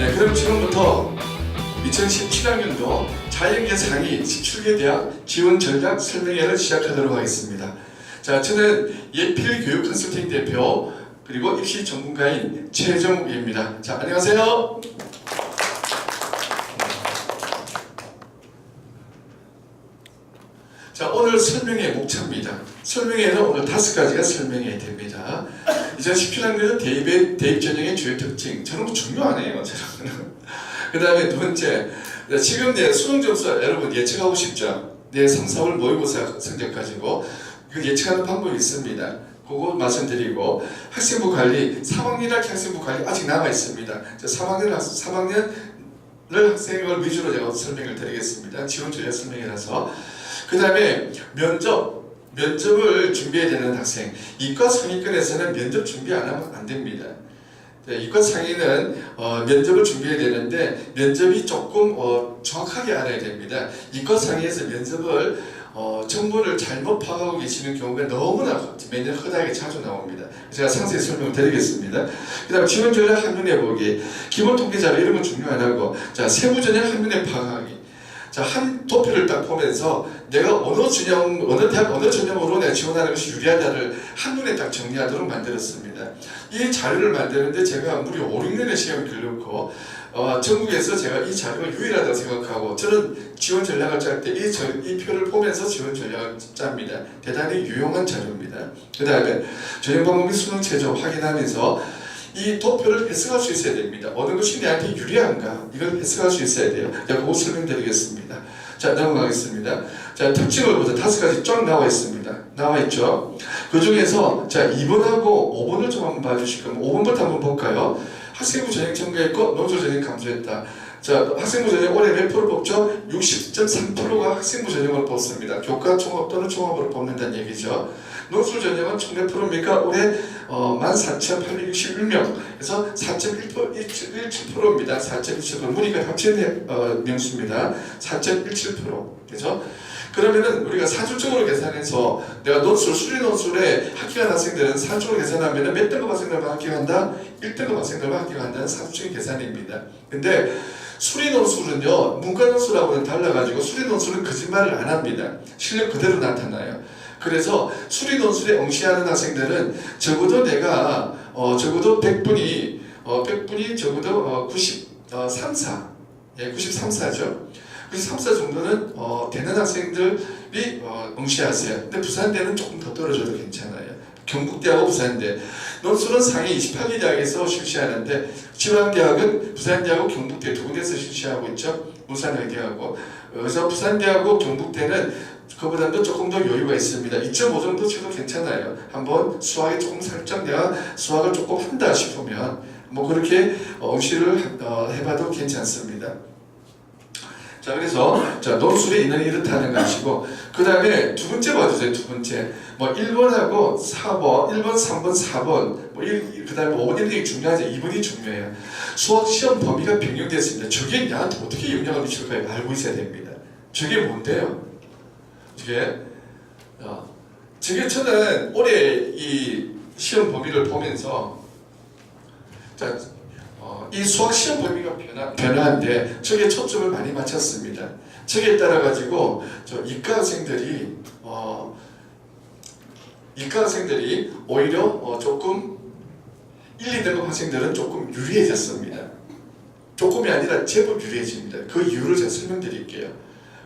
네, 그럼 지금부터 2017학년도 자연계 상위 17개 대학 지원 전략 설명회를 시작하도록 하겠습니다. 자, 저는 예필 교육 컨설팅 대표 그리고 입시 전문가인 최정욱입니다. 자, 안녕하세요. 자, 오늘 설명회 목차입니다. 설명회는 오늘 5가지가 설명회 됩니다. 2017학년은 대입 전형의 주요 특징. 저는 뭐 중요 안 해요. 그 다음에 두 번째, 지금 내 수능 점수 여러분 예측하고 싶죠? 내 3, 4월 모의고사 성적 가지고 그 예측하는 방법이 있습니다. 그거 말씀드리고, 학생부 관리, 3학년 학생부 관리 아직 남아 있습니다. 3학년을 학생을 위주로 제가 설명을 드리겠습니다. 지원 전략 설명이라서. 그 다음에 면접을 준비해야 되는 학생. 이과 상위권에서는 면접 준비 안 하면 안 됩니다. 이과 상위는 면접을 준비해야 되는데 면접이 조금 정확하게 알아야 됩니다. 이과 상위에서 면접을 정보를 잘못 파악하고 계시는 경우가 너무나 매년 흔하게 자주 나옵니다. 제가 상세히 설명을 드리겠습니다. 그 다음 지원 전략 한눈에 보기, 기본 통계 자료 이런 건 중요하다고. 자, 세부 전형 한눈에 파악하기. 자, 한 도표를 딱 보면서 내가 어느 대학 어느 전형으로 내가 지원하는 것이 유리하다를 한눈에 딱 정리하도록 만들었습니다. 이 자료를 만드는데 제가 무려 5, 6년의 시간이 걸렸고 전국에서 제가 이 자료가 유일하다고 생각하고 저는 지원 전략을 짤 때 이 표를 보면서 지원 전략을 짭니다. 대단히 유용한 자료입니다. 그 다음에 전형 방법 및 수능 최저 확인하면서 이 도표를 해석할 수 있어야 됩니다. 어느 것이 내한테 유리한가 이걸 해석할 수 있어야 돼요. 제가 그거 설명드리겠습니다. 자, 넘어가겠습니다. 자, 특징을 보자. 5가지 쫙 나와 있습니다. 나와 있죠. 그 중에서 자 2번하고 5번을 좀 한번 봐주실 거면 5번부터 한번 볼까요? 학생부 전형 첨가했고 논술 전형 감소했다. 자, 학생부 전형 올해 몇 프로 뽑죠? 60.3%가 학생부 전형을 뽑습니다. 교과 종합 또는 종합으로 뽑는다는 얘기죠. 논술 전형은 총 몇 프로입니까? 올해 14,861명. 그래서 4.17%입니다. 4.17%. 문이가 합친 명수입니다. 4.17%. 그죠? 그러면은 우리가 사주적으로 계산해서 내가 수리 논술에 합격한 학생들은 사주적으로 계산하면은 몇 등급 학생들만 합격한다? 1등급 학생들만 합격한다는 사주적인 계산입니다. 근데 수리 논술은요, 문과 논술하고는 달라가지고 수리 논술은 거짓말을 안 합니다. 실력 그대로 나타나요. 그래서 수리 논술에 응시하는 학생들은 적어도 내가 적어도 100분이 적어도 93, 4죠. 93, 4 정도는 되는 학생들이 응시하세요. 근데 부산대는 조금 더 떨어져도 괜찮아요. 경북대하고 부산대. 논술은 상위 28개 대학에서 실시하는데 지방대학은 부산대하고 경북대 두 군데서 실시하고 있죠. 울산의대하고. 그래서 부산대하고 경북대는 그보다도 조금 더 여유가 있습니다. 2.5 정도 쳐도 괜찮아요. 한번 수학에 조금 살짝 내가 수학을 조금 한다 싶으면 뭐 그렇게 응시를 해봐도 괜찮습니다. 자, 그래서 자 논술의 인원이 이렇다는 것이고, 그 다음에 두 번째 봐주세요. 두 번째 뭐 1번하고 4번, 1번, 3번, 4번 그 다음에 5번 이런 게 중요하죠. 2번이 중요해요. 수학 시험 범위가 변경됐습니다. 저게 나한테 어떻게 영향을 미칠까요? 알고 있어야 됩니다. 저게 뭔데요? 저게 저는 올해 이 시험 범위를 보면서 자, 이 수학 시험 범위가 변화한데 저게 초점을 많이 맞췄습니다. 저게 따라 가지고 이과 학생들이 오히려 조금 1, 2등급 학생들은 조금 유리해졌습니다. 조금이 아니라 제법 유리해집니다. 그 이유를 제가 설명드릴게요.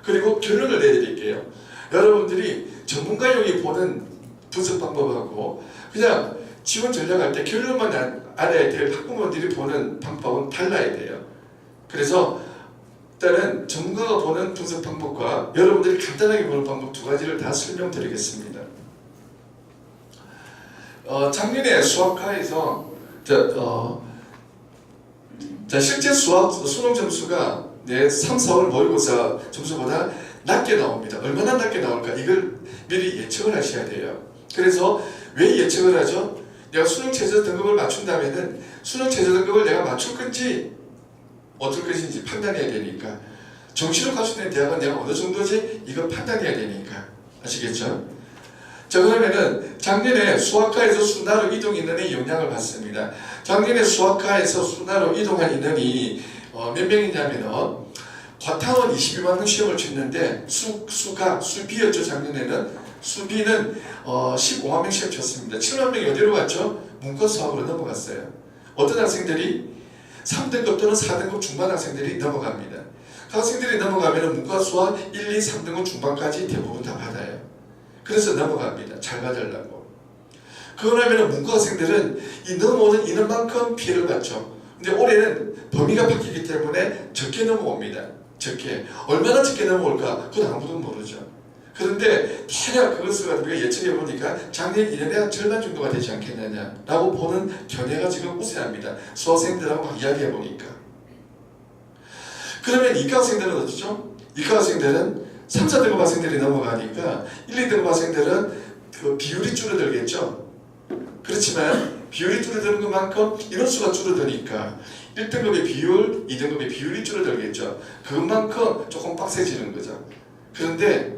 그리고 결론을 내드릴게요. 여러분들이 전문가용이 보는 분석 방법하고 그냥 지원 전략할 때 결론만 알아야 될 학부모들이 보는 방법은 달라야 돼요. 그래서 일단은 전문가가 보는 분석 방법과 여러분들이 간단하게 보는 방법 두 가지를 다 설명드리겠습니다. 작년에 수학과에서 실제 수능 점수가 내 3, 4월 모의고사 점수보다 낮게 나옵니다. 얼마나 낮게 나올까? 이걸 미리 예측을 하셔야 돼요. 그래서 왜 예측을 하죠? 내가 수능 최저 등급을 맞춘다면은 수능 최저 등급을 내가 맞출 건지 어떨 것인지 판단해야 되니까, 정시로 갈 수 있는 대학은 내가 어느 정도지 이걸 판단해야 되니까. 아시겠죠? 자, 그러면은 작년에 수학과에서 순화로 이동 인원의 영향을 봤습니다. 작년에 수학과에서 순화로 이동한 인원이 몇 명이냐면은 과탐은 22만 명 시험을 쳤는데 수비였죠. 작년에는 수비는 15만 명 시험 쳤습니다. 7만 명이 어디로 갔죠? 문과 수학으로 넘어갔어요. 어떤 학생들이 3등급 또는 4등급 중반 학생들이 넘어갑니다. 그 학생들이 넘어가면 문과 수학 1, 2, 3등급 중반까지 대부분 다 받아요. 그래서 넘어갑니다. 잘 받으려고. 그러면 문과 학생들은 이 넘어오는 인원만큼 피해를 받죠. 근데 올해는 범위가 바뀌기 때문에 적게 넘어옵니다. 적게. 얼마나 적게 넘어올까? 그건 아무도 모르죠. 그런데 대략 그것을 우리가 예측해 보니까 작년 1년에 한 절반 정도가 되지 않겠느냐라고 보는 견해가 지금 우세합니다. 수학생들하고 막 이야기해 보니까. 그러면 이과 학생들은 어떻죠? 이과 학생들은 3, 4등급 학생들이 넘어가니까 1, 2등급 학생들은 그 비율이 줄어들겠죠. 그렇지만 비율이 줄어드는 것만큼 인원수가 줄어드니까 1등급의 비율, 2등급의 비율이 줄어들겠죠. 그것만큼 조금 빡세지는 거죠. 그런데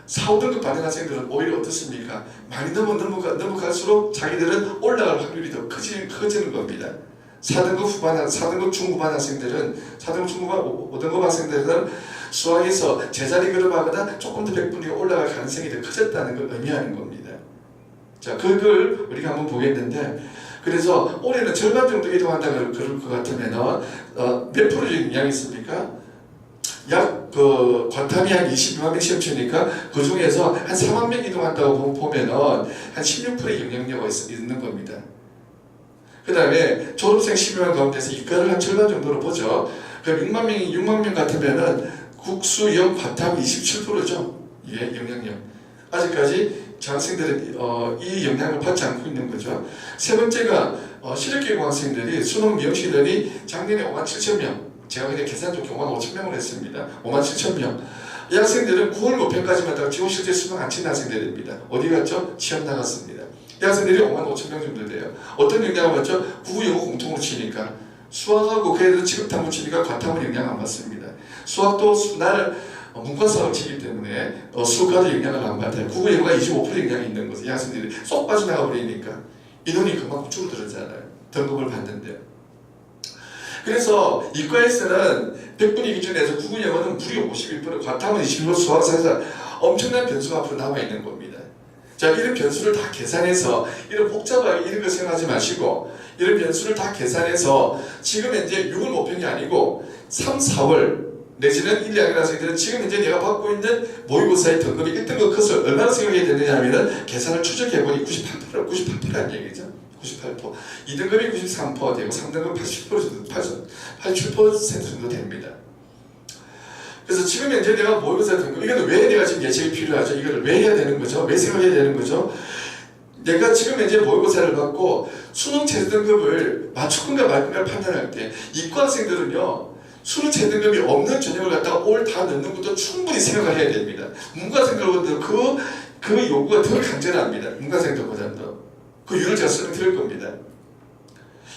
4, 5등급 받는 학생들은 오히려 어떻습니까? 많이 넘어갈수록 자기들은 올라갈 확률이 더 커지는 겁니다. 4등급 중후반 학생들은 4등급 중후반 5등급 학생들은 수학에서 제자리 걸음하거나 조금 더 백분위가 올라갈 가능성이 더 커졌다는 걸 의미하는 겁니다. 자, 그걸 우리가 한번 보겠는데, 그래서 올해는 절반 정도 이동한다 그럴 것 같으면 몇 프로 영향이 있습니까? 약 과탐이 한 22만 명 시험 치니까 그 중에서 한 4만 명 이동한다고 보면은 한 16%의 영향력이 있는 겁니다. 그 다음에 졸업생 12만 가운데서 이과를 한 절반 정도로 보죠. 그럼 6만 명 같으면은 국수, 영, 과탐 27%죠. 이게 영향력. 아직까지 장학생들은 이 영향을 받지 않고 있는 거죠. 세 번째가 실업계공 학생들이 수능 미용실들이 작년에 5만 7천 명, 제가 그냥 계산 좋게 5만 5천 명을 했습니다. 5만 7천 명. 이 학생들은 9월 모평까지만 다가 지금 실제 수능 안 친 학생들입니다. 어디 갔죠? 시험 나갔습니다. 이 학생들이 5만 5천 명 정도 돼요. 어떤 영향을 받죠? 국어, 영어 공통으로 치니까. 수학하고 걔네들 취급탐구 치니까 과탐은 영향 안 받습니다. 수학도 순날 문과 수학을 치기 때문에 수학과도 영향을 안 받아요. 국어, 영어가 25% 영향이 있는 거죠. 이 학생들이 쏙 빠져나가 버리니까 인원이 그만큼 줄어들었잖아요. 등급을 받는데. 그래서 이과에서는 100분위 기준에서 국어, 영어는 무려 51%, 과탐은 21%, 수학에서 엄청난 변수가 앞으로 남아 있는 겁니다. 자, 이런 변수를 다 계산해서 이런 복잡하게 이런 거 생각하지 마시고 이런 변수를 다 계산해서 지금 현재 6월 모평이 아니고 3, 4월 내지는 1, 2학년 학생들은 지금 현재 내가 받고 있는 모의고사의 등급이 1등급 컷을 얼마나 생각해야 되느냐 하면은 계산을 추적해보니 98%라는 얘기죠. 98%. 2등급이 93% 되고 3등급 87% 정도 됩니다. 그래서 지금 현재 내가 모의고사 등급, 이거는 왜 내가 지금 예측이 필요하죠? 이거를 왜 해야 되는 거죠? 왜 생각해야 되는 거죠? 내가 지금 현재 모의고사를 받고 수능 최저등급을 맞출 건가 말 건가를 판단할 때 이과 학생들은요 수능 최저등급이 없는 전형을 갖다가 올 다 넣는 것도 충분히 생각을 해야 됩니다. 문과생들보다 그 요구가 더 간절합니다. 문과생들보다도. 그 이유를 제가 설명드릴 겁니다.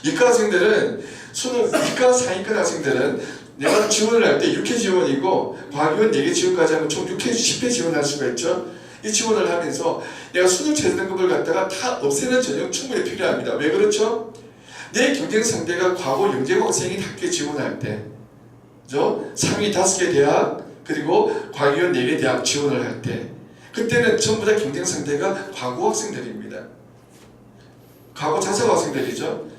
이과 학생들은 이과 상위권 학생들은 내가 지원을 할 때 6회 지원이고 과기원 4개 지원까지 하면 총 6회, 10회 지원할 수가 있죠. 이 지원을 하면서 내가 수능 최저등급을 갖다가 다 없애는 전형 충분히 필요합니다. 왜 그렇죠? 내 경쟁 상대가 과거 영재고 학생이 학교에 지원할 때 상위 5개 대학 그리고 과기원 4개 대학 지원을 할 때 그때는 전부 다 경쟁 상대가 과거 학생들입니다. 과거 자사고 학생들이죠.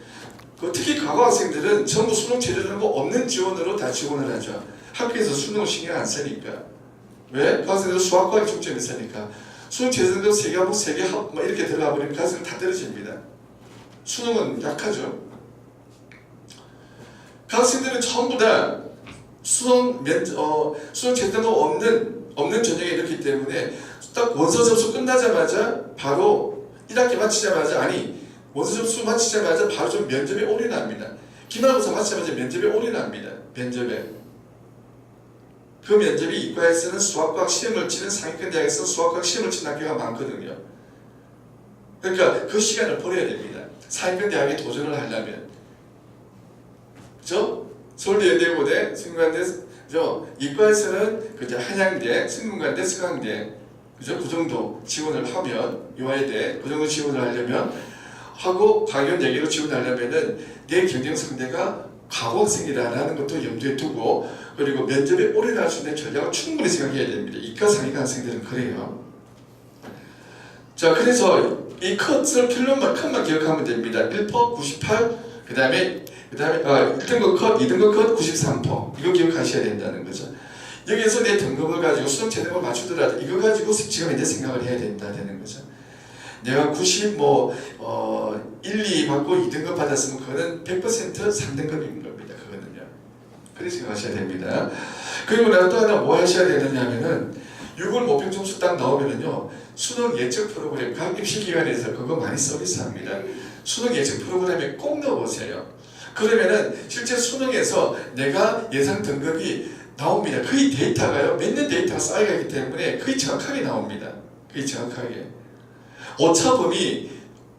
특히 과거 학생들은 전부 수능 최저등급 없는 지원으로 다 지원을 하죠. 학교에서 수능을 신경 안 쓰니까. 왜? 그 학생들은 수학과에 중점이 있으니까. 수능 최저등급 3과목 3개 합 이렇게 들어가 버리면 그 학생은 다 떨어집니다. 수능은 약하죠. 그 학생들은 전부 다 수능 최저등급 없는 전형에 넣기 때문에 딱 원서 접수 끝나자마자 바로 1학기 마치자마자 원서 접수 마치자마자 바로 좀 면접에 올인합니다. 기말고사 마치자마자 면접에 올인합니다. 면접에. 그 면접이 이과에서는 수학과학 시험을 치는 상위권 대학에서 수학과학 시험을 치는 학교가 많거든요. 그러니까 그 시간을 버려야 됩니다. 상위권 대학에 도전을 하려면. 그죠? 서울대, 연대고대, 성균관대, 이과에서는 한양대, 성균관대, 서강대, 그죠? 그 정도 지원을 하면 요아이대 그 정도 지원을 하려면 하고 강연 얘기로 지원하려면은 내 경쟁 상대가 과학생이라는 것도 염두에 두고 그리고 면접에 올인할 수 있는 전략을 충분히 생각해야 됩니다. 이과 상위과 학생들은 그래요. 자, 그래서 이 컷을 컷만 기억하면 됩니다. 1퍼 98, 그 다음에 1등급 컷, 2등급 컷 93퍼. 이거 기억하셔야 된다는 거죠. 여기에서 내 등급을 가지고 수능 최대를 맞추더라도 이거 가지고 지금 이제 생각을 해야 된다는 거죠. 내가 90, 1, 2 받고 2등급 받았으면 그거는 100% 3등급인 겁니다. 그거는요. 그렇게 생각하셔야 됩니다. 그리고 내가 또 하나 뭐 하셔야 되느냐면은 6월 모평 점수 딱 나오면은요, 수능 예측 프로그램 각 입시기관에서 그거 많이 서비스합니다. 수능 예측 프로그램에 꼭 넣어보세요. 그러면은 실제 수능에서 내가 예상 등급이 나옵니다. 거의 데이터가요, 몇 년 데이터가 쌓여가기 때문에 거의 정확하게 나옵니다. 거의 정확하게. 오차범위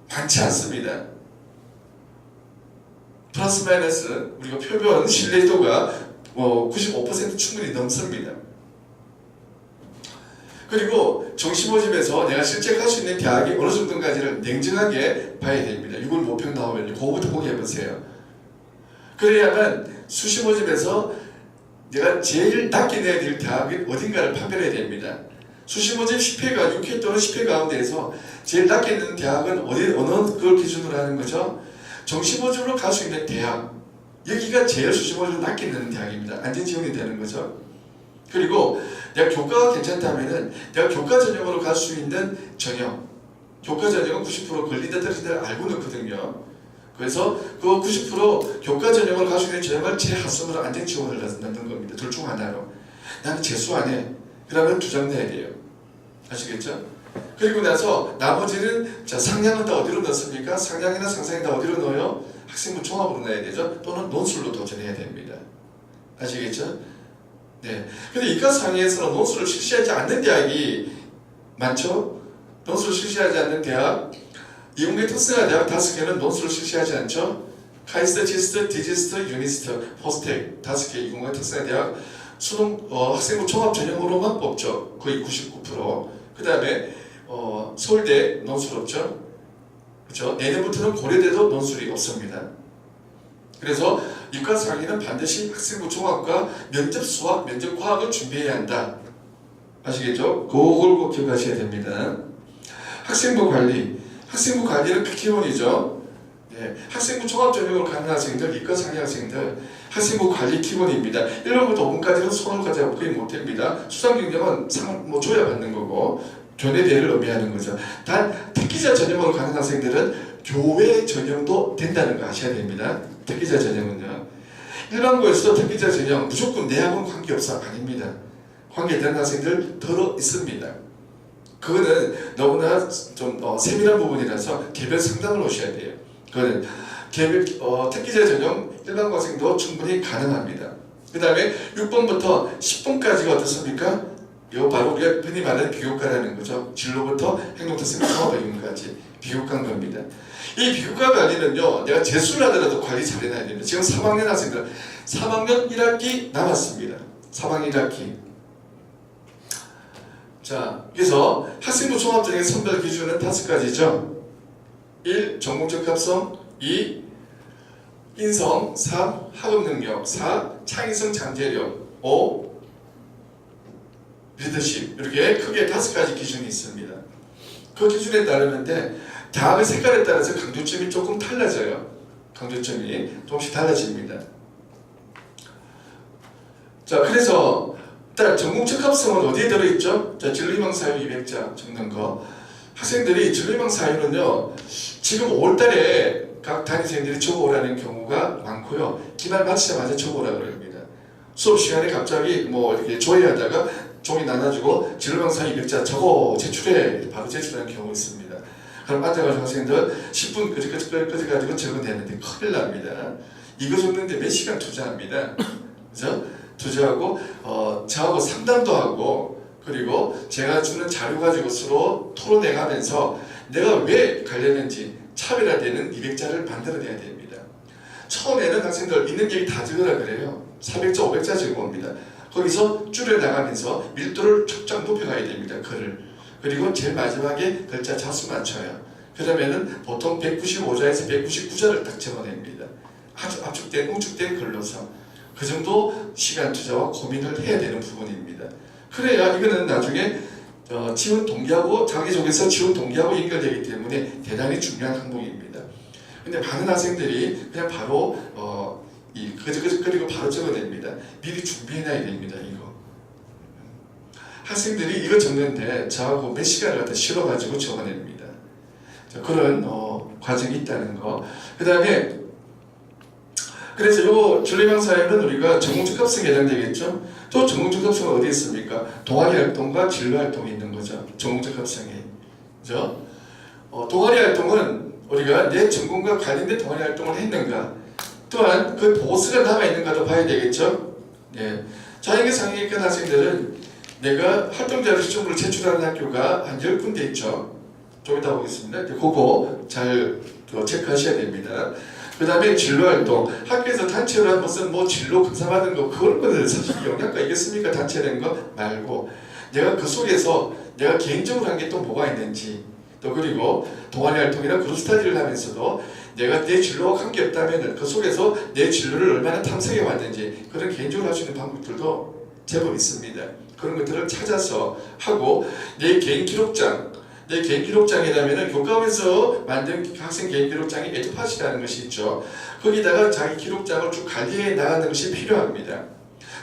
많지 않습니다. 플러스 마이너스 우리가 표본 신뢰도가 95% 충분히 넘습니다. 그리고 정시 모집에서 내가 실제 갈 수 있는 대학이 어느 정도인가지를 냉정하게 봐야 됩니다. 6월 모평 나오면 그거부터 꼭 해보세요. 그래야만 수시 모집에서 내가 제일 낮게 내야 될 대학이 어딘가를 판별해야 됩니다. 수시 모집 10회가 6회 또는 10회 가운데에서 제일 낮게 있는 대학은 어느 걸 기준으로 하는 거죠? 정시 모집으로 갈 수 있는 대학, 여기가 제일 수시 모집으로 낮게 있는 대학입니다. 안전 지원이 되는 거죠. 그리고 내가 교과가 괜찮다면은 내가 교과 전형으로 갈 수 있는 전형, 교과 전형은 90% 걸린다 떨어진다 알고 넣거든요. 그래서 그 90% 교과 전형으로 갈 수 있는 전형을 재합성으로 안전 지원을 넣는 겁니다. 둘 중 하나로. 나는 재수 안 해. 그러면 2장 내야 돼요. 아시겠죠? 그리고 나서 나머지는 자 상량은 다 어디로 넣습니까? 상량이나 상상이 다 어디로 넣어요? 학생부 종합으로 넣어야 되죠. 또는 논술로 도전해야 됩니다. 아시겠죠? 네. 근데 이과 상위에서는 논술을 실시하지 않는 대학이 많죠? 논술을 실시하지 않는 대학, 이공계 특성화 대학 5개는 논술을 실시하지 않죠? 카이스트, 지스트, 디지스트, 유니스트, 포스텍 5개 이공계 특성화 대학 수능 학생부 종합 전형으로만 뽑죠. 거의 99%. 그 다음에 서울대 논술 없죠. 그렇죠? 내년부터는 고려대도 논술이 없습니다. 그래서 이과 상위는 반드시 학생부 종합과 면접 수학, 면접 과학을 준비해야 한다. 아시겠죠? 그걸 꼭 기억하셔야 됩니다. 학생부 관리. 학생부 관리는 기본이죠. 네. 학생부 종합 전형으로 가는 학생들, 이과 상위 학생들, 학생부 관리 기본입니다. 1번부터 5번까지는 손을 가지고 거의 못합니다. 수상 경력은 상을 줘야 받는 거고, 교내대를 의미하는 거죠. 단, 특기자 전형으로 가는 학생들은 교외 전형도 된다는 거 아셔야 됩니다. 특기자 전형은요. 일반고에서도 특기자 전형 무조건 내하고는 관계없어. 아닙니다. 관계되는 학생들 더러 있습니다. 그거는 너무나 좀 세밀한 부분이라서 개별 상담을 오셔야 돼요. 그거는 개별 특기자 전형 일반고 학생도 충분히 가능합니다. 그 다음에 6번부터 10번까지가 어떻습니까? 이거 바로 우리가 흔히 말하는 비교과라는 거죠. 진로부터 행동특성 종합학년까지 비교과인 겁니다. 이 비교과 관리는요, 내가 재수를 하더라도 관리 잘 해놔야 됩니다. 지금 3학년 학생들, 3학년 1학기 남았습니다. 3학년 1학기. 자, 그래서 학생부 종합전형의 선별 기준은 5가지죠. 1. 전공적 합성, 2. 인성, 3. 학업 능력, 4. 창의성 잠재력, 5. 리더십. 이렇게 크게 5가지 기준이 있습니다. 그 기준에 따르는데 대학의 색깔에 따라서 강조점이 조금 달라져요. 강조점이 조금씩 달라집니다. 자, 그래서 일단 전공적 합성은 어디에 들어있죠? 자, 진로희망 사유 200자 적는 거. 학생들이 진로희망 사유는요, 지금 5월달에 각 담임선생님들이 적어오라는 경우가 많고요. 기말 마치자마자 적어오라 그럽니다. 수업 시간에 갑자기 이렇게 조회하다가 종이 나눠주고 진로희망 사유 200자 적어 제출해 바로 제출하는 경우 있습니다. 그럼 앉아가지고 학생들 10분 끄집가지고 적어내는데 큰일 납니다. 이거 적는데 몇 시간 투자합니다. 그죠? 투자하고 저하고 상담도 하고 그리고 제가 주는 자료 가지고 서로 토론해가면서 내가 왜 갈렸는지 차별화되는 200자를 만들어내야 됩니다. 처음에는 학생들 있는 얘기 다 적으라 그래요. 400자, 500자 적어옵니다. 거기서 줄여나가면서 밀도를 쫙쫙 높여가야 됩니다. 글을. 그리고 제일 마지막에 글자 자수만 쳐요. 그러면은 보통 195자에서 199자를 딱 적어냅니다. 아주 압축된, 응축된 글로서 그 정도 시간 투자와 고민을 해야 되는 부분입니다. 그래야 이거는 나중에 지원 동기하고 자기소개서 지원 동기하고 연결되기 때문에 대단히 중요한 항목입니다. 근데 많은 학생들이 그냥 바로 그리고 바로 적어냅니다. 미리 준비해놔야 됩니다. 이거 학생들이 이거 적는데 저하고 몇 시간을 갖다 실어가지고 적어냅니다. 그런 과정이 있다는 거. 그 다음에 그래서 요 전례명 사회는 우리가 전공적합성에 해당되겠죠. 또 전공적합성은 어디 있습니까? 동아리 활동과 진로 활동이 있는 거죠. 전공적합성에. 그죠? 동아리 활동은 우리가 내 전공과 관련된 동아리 활동을 했는가, 또한 그 보고서가 남아있는가도 봐야 되겠죠. 네. 자연계 상위권 학생들은 내가 활동자료 시험을 제출하는 학교가 한 10군데 있죠. 좀 이따 보겠습니다. 그거 잘 체크하셔야 됩니다. 그 다음에 진로활동, 학교에서 단체로 한 무슨 진로 검사받은 거, 그런 거는 사실 영향가 있겠습니까? 단체된 거 말고 내가 그 속에서 내가 개인적으로 한 게 또 뭐가 있는지, 또 그리고 동아리 활동이나 그룹 스터디를 하면서도 내가 내 진로와 관계없다면 그 속에서 내 진로를 얼마나 탐색해 왔는지, 그런 개인적으로 할 수 있는 방법들도 제법 있습니다. 그런 것들을 찾아서 하고, 내 개인 기록장이라면 교과에서 만든 학생 개인 기록장이 에듀팟이라는 것이 있죠. 거기다가 자기 기록장을 쭉 관리해 나가는 것이 필요합니다.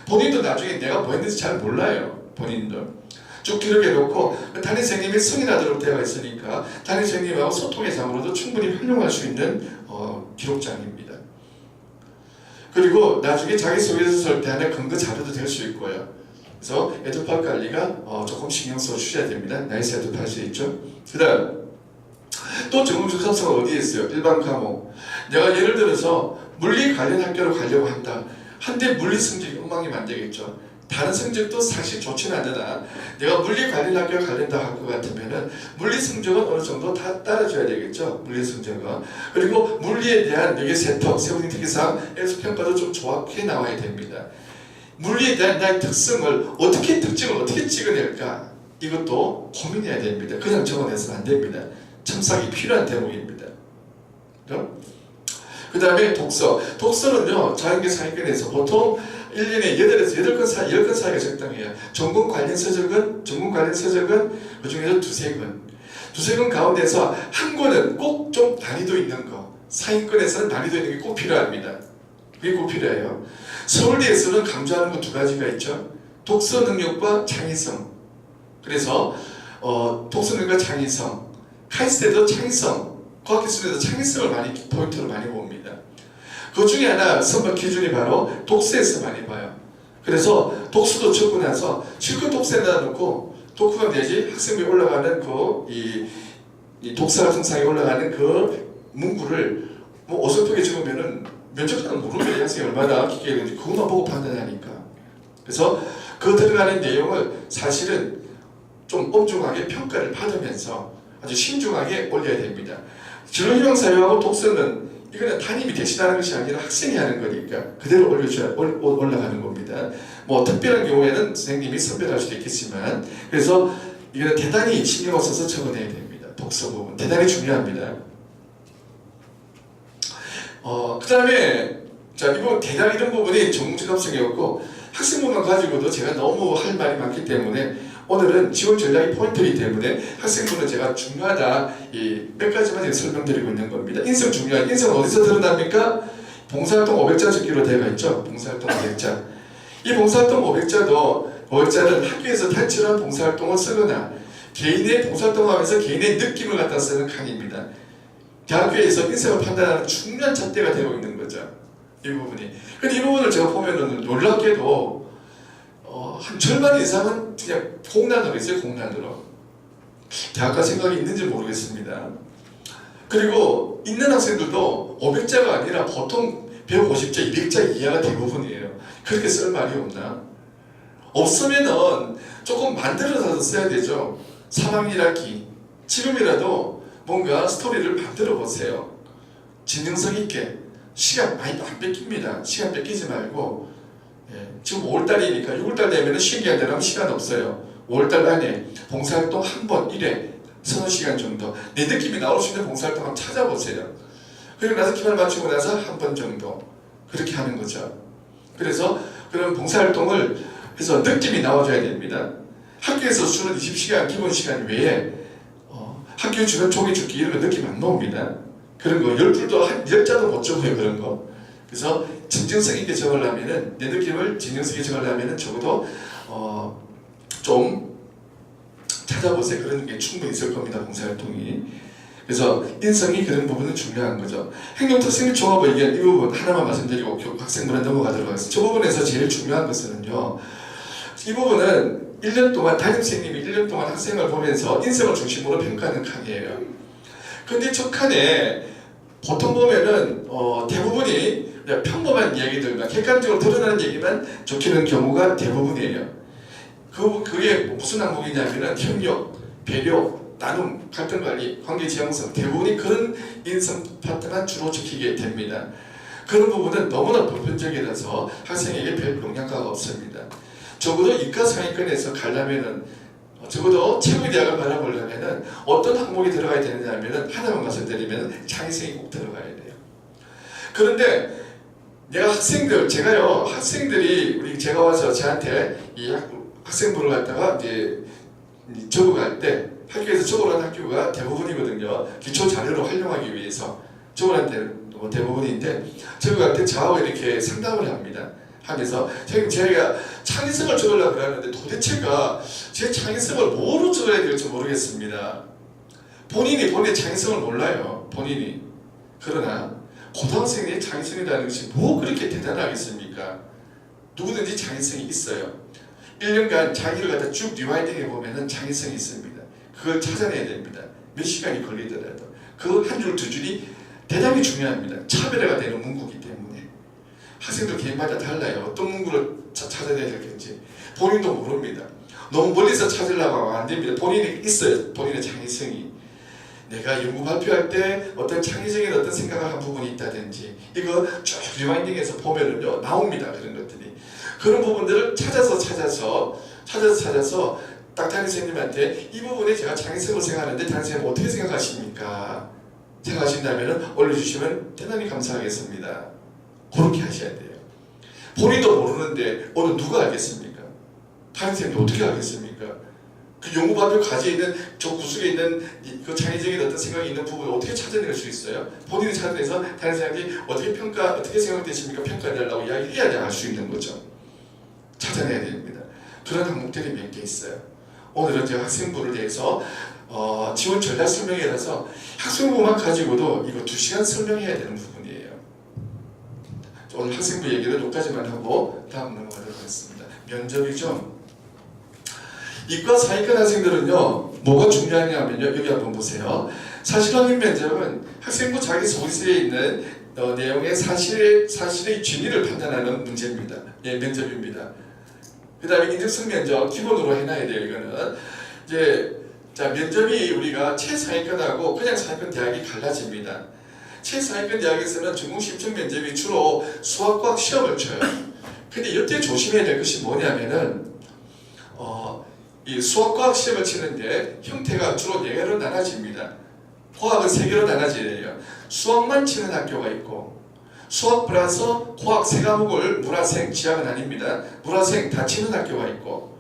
본인도 나중에 내가 뭐 했는지 잘 몰라요. 본인도 쭉 기록해 놓고 담임 선생님이 승인하도록 되어 있으니까 담임 선생님하고 소통의 장으로도 충분히 활용할 수 있는 기록장입니다. 그리고 나중에 자기소개서 쓸 때 하는 근거 자료도 될 수 있고요. 그래서 에듀팟 관리가 조금 신경 써 주셔야 됩니다. 나이스 에듀팟 수 있죠. 그 다음 또 전공적 합성은 어디에 있어요? 일반 과목. 내가 예를 들어서 물리 관련 학교로 가려고 한다. 한데 물리 성적이 엉망이면 안 되겠죠. 다른 성적도 사실 좋지는 않으나 내가 물리 관련 학교에 가려다 할 것 같으면은 물리 성적은 어느 정도 다 따라줘야 되겠죠. 물리 성적은. 그리고 물리에 대한 여기 세터, 세부적인 특기사항, S평가도 좀 정확히 나와야 됩니다. 물리에 대한 나의 특성을 특징을 어떻게 찍어낼까, 이것도 고민해야 됩니다. 그냥 적어내서는 안 됩니다. 첨삭이 필요한 대목입니다. 그 다음에 독서는요, 자연계 상위권에서 보통 1년에 8에서 10권 사이가 적당해요. 전공 관련 서적은 그 중에서 두세 권 가운데서 한 권은 꼭 좀 난이도 있는 거, 상위권에서는 난이도 있는 게 꼭 필요합니다. 그게 꼭 필요해요. 서울대에서는 강조하는 거 두 가지가 있죠. 독서 능력과 창의성. 그래서 독서 능력과 창의성. 카이스트에도 창의성, 과학기술에도 창의성을 포인트로 많이 봅니다. 그 중에 하나 선발 기준이 바로 독서에서 많이 봐요. 그래서 독서도 적고 나서 실컷 독서에다 놓고 독후감 내지 학생부에 올라가는 이 독서 같은 상에 올라가는 그 문구를 어설프게 적으면은 면접관은 모르는 학생이 얼마나 깊게 읽는지 그것만 보고 판단하니까. 그래서 그 들어가는 내용을 사실은 좀 엄중하게 평가를 받으면서 아주 신중하게 올려야 됩니다. 진로희망사회하고 독서는 이거는 담임이 대신하는 것이 아니라 학생이 하는 거니까 그대로 올라가는 겁니다. 특별한 경우에는 선생님이 선별할 수도 있겠지만, 그래서 이거는 대단히 신경을 써서 적어내야 됩니다. 독서 부분 대단히 중요합니다. 그 다음에 대단히 이런 부분이 전공적 합성이었고, 학생부만 가지고도 제가 너무 할 말이 많기 때문에 오늘은 지원 전략이 포인트이기 때문에 학생부는 제가 중요하다 몇 가지만 제가 설명드리고 있는 겁니다. 인성 중요한, 인성은 어디서 드러납니까? 봉사활동 500자 적기로 되어 있죠. 봉사활동 500자. 이 봉사활동 500자는 학교에서 단체로 한 봉사활동을 쓰거나 개인의 봉사활동하면서 개인의 느낌을 갖다 쓰는 칸입니다. 대학교에서 인성을 판단하는 중요한 잣대가 되고 있는 거죠. 이 부분이. 근데 이 부분을 제가 보면은 놀랍게도 한 절반 이상은 그냥 공란으로 있어요. 공란으로. 대학가 생각이 있는지 모르겠습니다. 그리고 있는 학생들도 500자가 아니라 보통 150자, 200자 이하가 대부분이에요. 그렇게 쓸 말이 없나? 없으면은 조금 만들어서 써야 되죠. 3학년 1학기. 지금이라도 뭔가 스토리를 만들어 보세요. 진정성 있게. 시간 많이 안 뺏깁니다. 시간 뺏기지 말고. 지금 5월달이니까 6월달 되면 쉬는 게 안 되면 시간 없어요. 5월달 안에 봉사활동 한 번 1회 서너 시간 정도 내 느낌이 나올 수 있는 봉사활동 한번 찾아보세요. 그리고 나서 기말 맞추고 나서 한 번 정도 그렇게 하는 거죠. 그래서 그런 봉사활동을 해서 느낌이 나와줘야 됩니다. 학교에서 주는 20시간 기본 시간 외에 학교 주변 종이 줄기 이런 거 느낌 안 나옵니다. 그런 거 10줄도 한 10자도 못 적어요. 그런 거. 그래서 진정성 있게 적으려면은 내 느낌을 진정성 있게 적으려면은 적어도 좀 찾아보세요. 그런 게 충분히 있을 겁니다. 봉사활동이. 그래서 인성이 그런 부분은 중요한 거죠. 행동특성및 종합의견 이 부분 하나만 말씀드리고 학생분은 넘어가도록 하겠습니다. 저 부분에서 제일 중요한 것은요. 이 부분은 1년 동안 담임선생님이 1년 동안 학생을 보면서 인성을 중심으로 평가하는 칸이에요. 근데 저 칸에 보통 보면은 대부분이 평범한 이야기들과 객관적으로 드러나는 얘기만 적히는 경우가 대부분이에요. 그게 무슨 항목이냐면은 협력, 배려, 나눔, 갈등관리, 관계지향성 대부분이 그런 인성 파트만 주로 적히게 됩니다. 그런 부분은 너무나 보편적이라서 학생에게 별 영향가가 없습니다. 적어도 이과 상위권에서 가려면은 적어도 최고의 대학을 바라보려면은 어떤 항목이 들어가야 되느냐면은 하나만 말씀드리면은 창의성이 꼭 들어가야 돼요. 그런데 내가 학생들이 제가 와서 저한테 이 학생부를 갖다가 이제 적어갈 때 학교에서 적어간 학교가 대부분이거든요. 기초 자료를 활용하기 위해서 적어간 대부분인데 적어갈 때 저하고 이렇게 상담을 합니다. 하면서 제가 창의성을 적으려고 그러는데 도대체가 제 창의성을 뭐로 적어야 될지 모르겠습니다. 본인의 창의성을 몰라요. 본인이. 그러나 고등학생의 창의성이라는 것이 뭐 그렇게 대단하겠습니까? 누구든지 창의성이 있어요. 1년간 자기를 갖다 쭉 리와이딩 해보면 창의성이 있습니다. 그걸 찾아내야 됩니다. 몇 시간이 걸리더라도 그 한 줄 두 줄이 대단히 중요합니다. 차별화가 되는 문구이기 때문에 학생들 개인마다 달라요. 어떤 문구를 찾아내야 될지 본인도 모릅니다. 너무 멀리서 찾으려고 하면 안 됩니다. 본인이 있어요. 본인의 창의성이. 내가 연구 발표할 때 어떤 창의적인 어떤 생각을 한 부분이 있다든지 이거 쭉 리와이딩해서 보면은요 나옵니다. 그런 것들이. 그런 부분들을 찾아서 딱 담임선생님한테 이 부분에 제가 창의성을 생각하는데 담임선생님 어떻게 생각하십니까? 생각하신다면 올려주시면 대단히 감사하겠습니다. 그렇게 하셔야 돼요. 본인도 모르는데 어느 누가 알겠습니까? 담임선생님이 어떻게 알겠습니까? 그 연구 발표 가지에 있는 저 구석에 있는 그 창의적인 어떤 생각이 있는 부분을 어떻게 찾아낼 수 있어요? 본인이 찾아내서 담임선생님이 어떻게 생각되십니까? 평가해달라고 이야기해야 알 수 있는 거죠. 찾아내야 됩니다. 그런 항목들이 몇 개 있어요. 오늘은 제가 학생부를 대해서 지원 전략 설명에 대해서 학생부만 가지고도 이거 2시간 설명해야 되는 부분이에요. 오늘 학생부 얘기를 여기까지만 하고 다음 넘어가도록 하겠습니다. 면접이죠. 이과 상위권 학생들은요 뭐가 중요하냐면요 여기 한번 보세요. 사실 확인 면접은 학생부 자기소개서에 있는 내용의 사실의 진위를 판단하는 문제입니다. 예, 면접입니다. 그 다음에 인적성 면접 기본으로 해놔야 돼요. 이거는 이제 면접이 우리가 최상위권하고 그냥 상위권 대학이 갈라집니다. 최상위권 대학에서는 전공 신청 면접이 주로 수학과학 시험을 쳐요. 근데 이때 조심해야 될 것이 뭐냐면은 이 수학과학 시험을 치는데 형태가 주로 4개로 나눠집니다. 과학은 3개로 나눠져요. 수학만 치는 학교가 있고 수학 플러스 과학 3과목을 문화생, 지학은 아닙니다. 문화생 다 치는 학교가 있고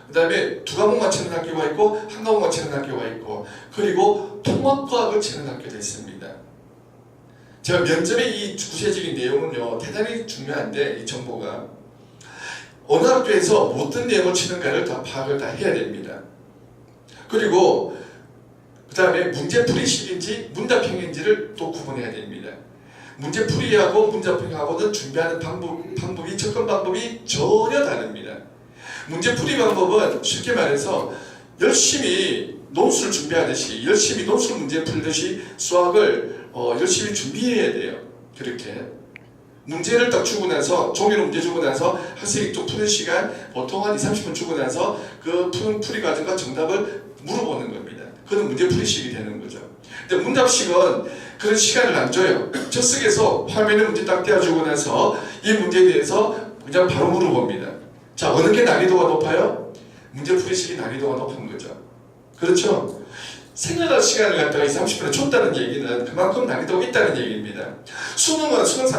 그 다음에 2과목만 치는 학교가 있고 1과목만 치는 학교가 있고 그리고 통합과학을 치는 학교도 있습니다. 제가 면접의 이 구체적인 내용은요 대단히 중요한데 이 정보가 어느 학교에서 어떤 내용을 치는가를 다 파악을 다 해야 됩니다. 그리고 그 다음에 문제풀이식인지 문답형인지를 또 구분해야 됩니다. 문제풀이하고 문답형하고는 준비하는 방법이 접근 방법이 전혀 다릅니다. 문제풀이 방법은 쉽게 말해서 열심히 논술 준비하듯이 열심히 논술 문제 풀듯이 수학을 열심히 준비해야 돼요. 그렇게 문제를 딱 주고 나서 종이로 문제 주고 나서 학생이 좀 푸는 시간 보통 한 20-30분 주고 나서 그 푸는 풀이 과정과 정답을 물어보는 겁니다. 그건 문제풀이식이 되는 거죠. 근데 문답식은 그런 시간을 안 줘요. 즉석에서 화면에 문제 딱 떼어주고 나서 이 문제에 대해서 그냥 바로 물어봅니다. 자, 어느 게 난이도가 높아요? 문제풀이식이 난이도가 높은 거죠. 그렇죠? 생각할 시간을 갖다가 20-30분에 줬다는 얘기는 그만큼 난이도가 있다는 얘기입니다. 수능은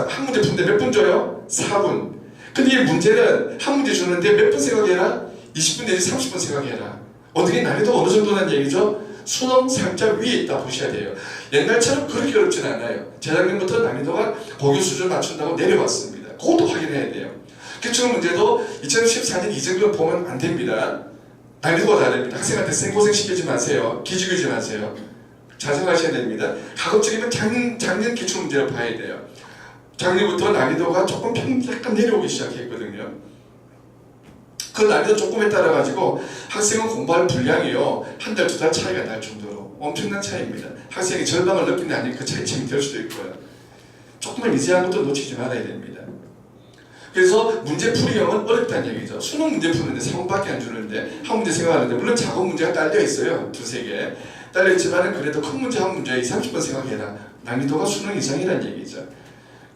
한 문제 푸는데 몇 분 줘요? 4분. 근데 이 문제는 한 문제 주는데 몇 분 생각해라? 20분 내지 30분 생각해라. 어떻게 난이도가 어느 정도라는 얘기죠? 수능 살짝 위에 있다 보셔야 돼요. 옛날처럼 그렇게 어렵진 않아요. 재작년부터 난이도가 고교 수준 맞춘다고 내려왔습니다. 그것도 확인해야 돼요. 기출 문제도 2014년 이 정도 보면 안 됩니다. 난이도가 다릅니다. 학생한테 생고생 시키지 마세요. 기죽이지 마세요. 자성하셔야 됩니다. 가급적이면 작년 기출 문제를 봐야 돼요. 작년부터 난이도가 조금 약간 내려오기 시작했거든요. 그 난이도 조금에 따라 가지고 학생은 공부할 분량이요, 한 달, 두 달 차이가 날 정도로 엄청난 차이입니다. 학생이 절망을 느끼는 게 아니고 그 차이점이 될 수도 있고요. 조금만 미세한 것도 놓치지 말아야 됩니다. 그래서 문제풀이형은 어렵다는 얘기죠. 수능 문제 푸는데 3분밖에 안 주는데 한 문제 생각하는데, 물론 작은 문제가 딸려 있어요. 두세 개 딸려 있지만 그래도 큰 문제 한 문제에 30분 생각해라. 난이도가 수능 이상이라는 얘기죠.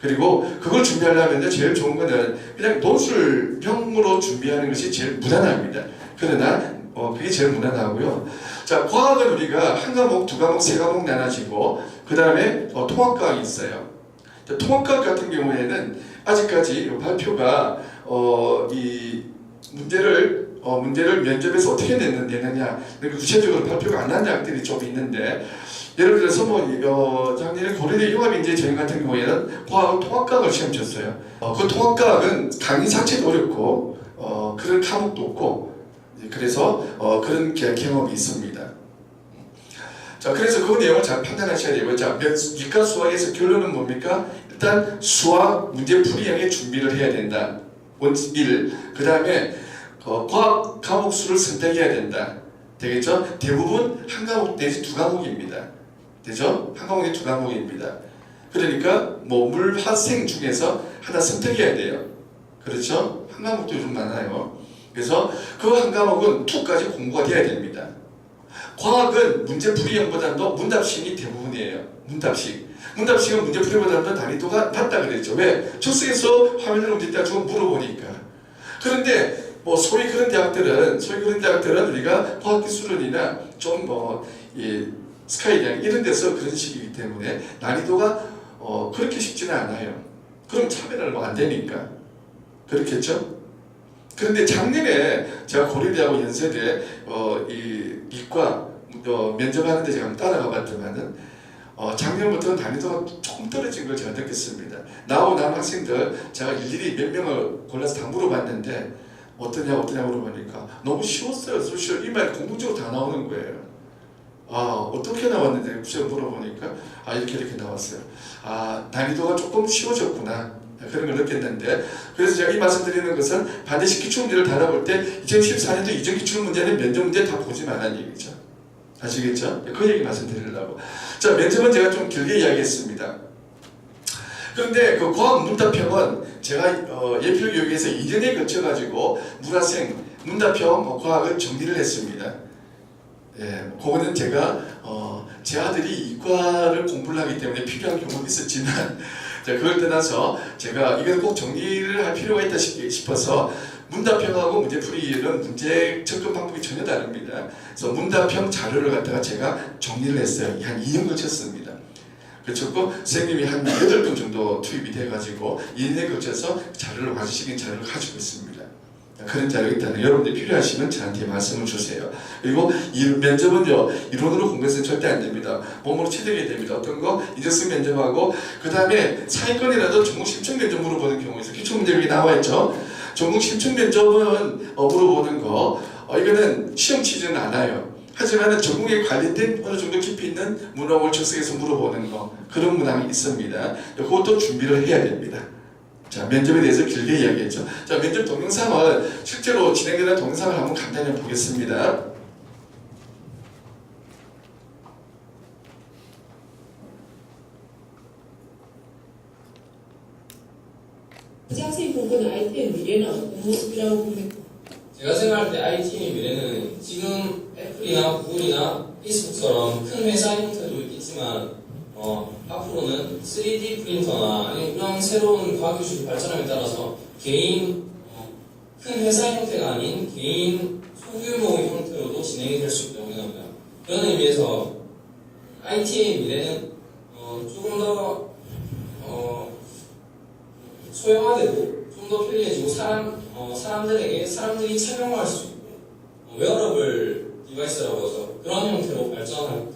그리고 그걸 준비하려면 제일 좋은 거는 그냥 논술형으로 준비하는 것이 제일 무난합니다. 그러나 그게 제일 무난하고요. 자, 과학은 우리가 한 과목, 두 과목, 세 과목 나눠지고 그 다음에 통합과학이 있어요. 자, 통합과학 같은 경우에는 아직까지 발표가 이 문제를 면접에서 어떻게 내느냐 구체적으로 발표가 안 난 대학들이 좀 있는데, 예를 들어서 작년에 고려대 융합인재전형 같은 경우에는 통합과학을 시험 쳤어요. 그 통합과학은 강의 자체도 어렵고 그런 과목도 없고, 그래서 그런 경험이 있습니다. 자, 그래서 그 내용을 잘 판단하셔야 되고요. 자, 이과 수학에서 결론은 뭡니까? 일단 수학 문제풀이형의 준비를 해야 된다. 1. 그 다음에 과학 과목 수를 선택해야 된다. 되겠죠? 대부분 한 과목 내지 두 과목입니다. 되죠? 한 과목에 두 과목입니다. 그러니까 물화생 중에서 하나 선택해야 돼요. 그렇죠? 한 과목도 요즘 많아요. 그래서 그 한 과목은 2까지 공부가 돼야 됩니다. 과학은 문제풀이형보다도 문답식이 대부분이에요. 문답식은 문제풀이보다도 난이도가 낮다 그랬죠. 왜? 즉석에서 화면을 움직이다 주고 물어보니까. 그런데 소위 그런 대학들은 우리가 과학기술원이나 좀 스카이대학 이런 데서 그런 식이기 때문에 난이도가 그렇게 쉽지는 않아요. 그럼 차별을 안 되니까. 그렇겠죠? 그런데 작년에 제가 고려대하고 연세대 이과 면접하는데 제가 따라가 봤더만은 작년부터 난이도가 조금 떨어진 걸 제가 느꼈습니다. 나오고 난 학생들 제가 일일이 몇 명을 골라서 다 물어봤는데 어떠냐 물어보니까 너무 쉬웠어요. 수시로 이말 공부적으로 다 나오는 거예요. 어떻게 나왔는데 구체적으로 물어보니까 이렇게 나왔어요. 난이도가 조금 쉬워졌구나. 그런 걸 느꼈는데, 그래서 제가 이 말씀드리는 것은 반드시 기출문제를 다뤄볼 때 2014년도 이전 기출문제는 면접 문제 다 보지 말라는 얘기죠. 아시겠죠? 그 얘기 말씀드리려고. 자, 면접은 제가 좀 길게 이야기했습니다. 그런데 그 과학 문답형은 제가 예필교육에서 2년에 걸쳐가지고 문화생 문답형 과학을 정리를 했습니다. 그거는 제가 제 아들이 이과를 공부를 하기 때문에 필요한 경험이 있었지만 그걸 떠나서 제가 이걸 꼭 정리를 할 필요가 있다 싶어서 문답형하고 문제풀이는 문제 접근 방법이 전혀 다릅니다. 그래서 문답형 자료를 갖다가 제가 정리를 했어요. 한 2년 걸쳤습니다. 그렇고 선생님이 한 8분 정도 투입이 돼가지고 2년에 걸쳐서 자료를 완성시킨 자료를 가지고 있습니다. 그런 자료가 있다는 여러분들이 필요하시면 저한테 말씀을 주세요. 그리고 이 면접은요, 이론으로 공부해서는 절대 안 됩니다. 몸으로 체득해야 됩니다. 어떤 거? 인적성 면접하고 그 다음에 사회권이라도 전공 신청 면접 물어보는 경우에 있어요. 기출문제 여기 나와 있죠. 전공 신청 면접은 물어보는 거 이거는 시험 치지는 않아요. 하지만 전공에 관련된 어느 정도 깊이 있는 문항을 적성해서 물어보는 거, 그런 문항이 있습니다. 그것도 준비를 해야 됩니다. 자, 면접에 대해서 길게 이야기했죠. 자, 면접 동영상을 실제로 진행되는 동영상을 한번 간단히 보겠습니다. 학생이 보고는 IT의 미래는 어떤 모습이라고 봅니까? 제가 생각할 때 IT의 미래는 지금 애플이나 구글이나 페이스북처럼 큰 회사 형태도 있겠지만 앞으로는 3D 프린터나 아니면 이런 새로운 과학기술이 발전함에 따라서 개인 큰 회사 형태가 아닌 개인 소규모 형태로도 진행이 될 수 있다고 생각합니다. 그런 의미에서 IT의 미래는 조금 더 소형화되고 좀 더 편리해지고 사람들이 착용할 수 있고 웨어러블 디바이스라고 해서 그런 형태로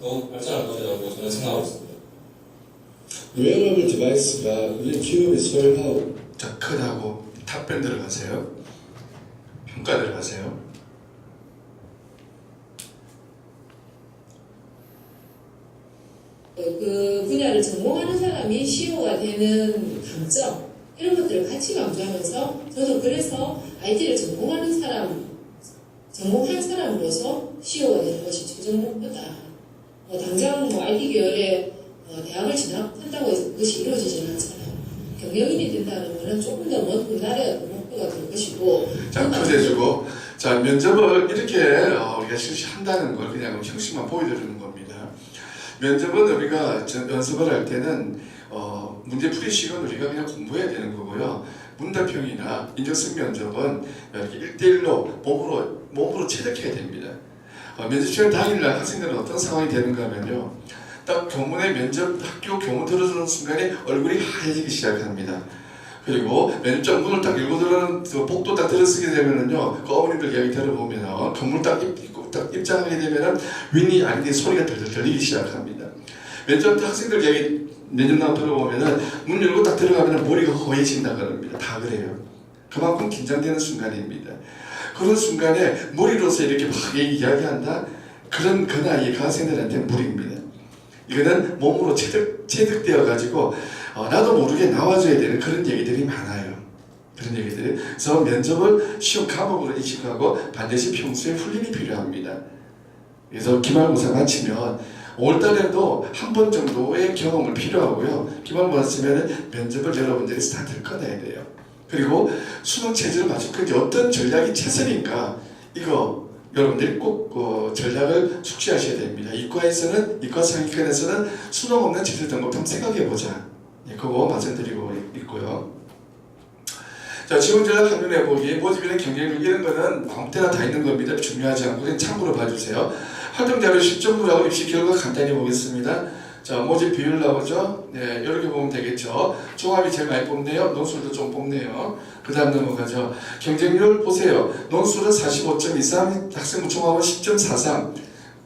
더욱 발전할 것이라고 저는 생각하고 있습니다. 웨어러블 디바이스가 우리 기업이 소형화하고 자, 크다고 답변 들어가세요. 평가 들어가세요. 그 분야를 전공하는 사람이 CEO가 되는 강점 이런 것들을 같이 강조하면서 저도 그래서 IT를 전공한 사람으로서 CEO가 되는 것이 최종 목표다. 당장 IT 계열에 대학을 진학한다고 해서 그것이 이루어지지는 않잖아요. 경영인이 된다는 것은 조금 더 먼 훗날에 목표가 될 것이고. 자, 크제주고 자, 면접을 이렇게 우리가 실시한다는 걸 그냥 형식만 보여드리는 겁니다. 면접은 우리가 연습을 할 때는 문제풀이식은 우리가 그냥 공부해야 되는 거고요. 문답형이나 인적성 면접은 이렇게 1대1로 몸으로 체득해야 됩니다. 면접 시간 당일날 학생들은 어떤 상황이 되는가 하면요. 딱 교문에 학교 교문 들어서는 순간에 얼굴이 하얘지기 시작합니다. 그리고 면접장 문을 딱 열고 들어가는 복도 딱 들어서게 되면은요, 그 어머님들 이야기 들어보면 건물 딱 입장하게 되면은 윈이 아닌데 소리가 덜덜 들리기 시작합니다. 면접 학생들 이야기 면접 나와 들어보면은 문 열고 딱 들어가면은 머리가 허해진다 그럽니다. 다 그래요. 그만큼 긴장되는 순간입니다. 그런 순간에 머리로서 이렇게 막 이야기한다? 그런 그 나이에 그 학생들한테 무리입니다. 이거는 몸으로 체득되어 가지고 나도 모르게 나와줘야 되는 그런 얘기들이 많아요. 그런 얘기들이. 그래서 면접을 시험 과목으로 인식하고 반드시 평소에 훈련이 필요합니다. 그래서 기말고사 마치면 5월달에도 한 번 정도의 경험을 필요하고요. 기말고사 치면 면접을 여러분들이 스타트를 꺼내야 돼요. 그리고 수능 체제를 맞출 건지 어떤 전략이 최선인가 이거 여러분들이 꼭 전략을 숙지하셔야 됩니다. 이과 상위권에서는 수능 없는 체제 등급 한번 생각해보자. 그거 말씀드리고 있고요. 자, 지원 전략 한눈 해보기, 모집이나 경쟁력 이런 거는 아무 때나 다 있는 겁니다. 중요하지 않고 그냥 참고로 봐주세요. 활동 자료 10점부라고 입시 결과 간단히 보겠습니다. 자, 모집 비율 나오죠? 네, 이렇게 보면 되겠죠. 종합이 제일 많이 뽑네요. 논술도 좀 뽑네요. 그 다음 넘어가죠. 경쟁률 보세요. 논술은 45.23, 학생부 종합은 10.43,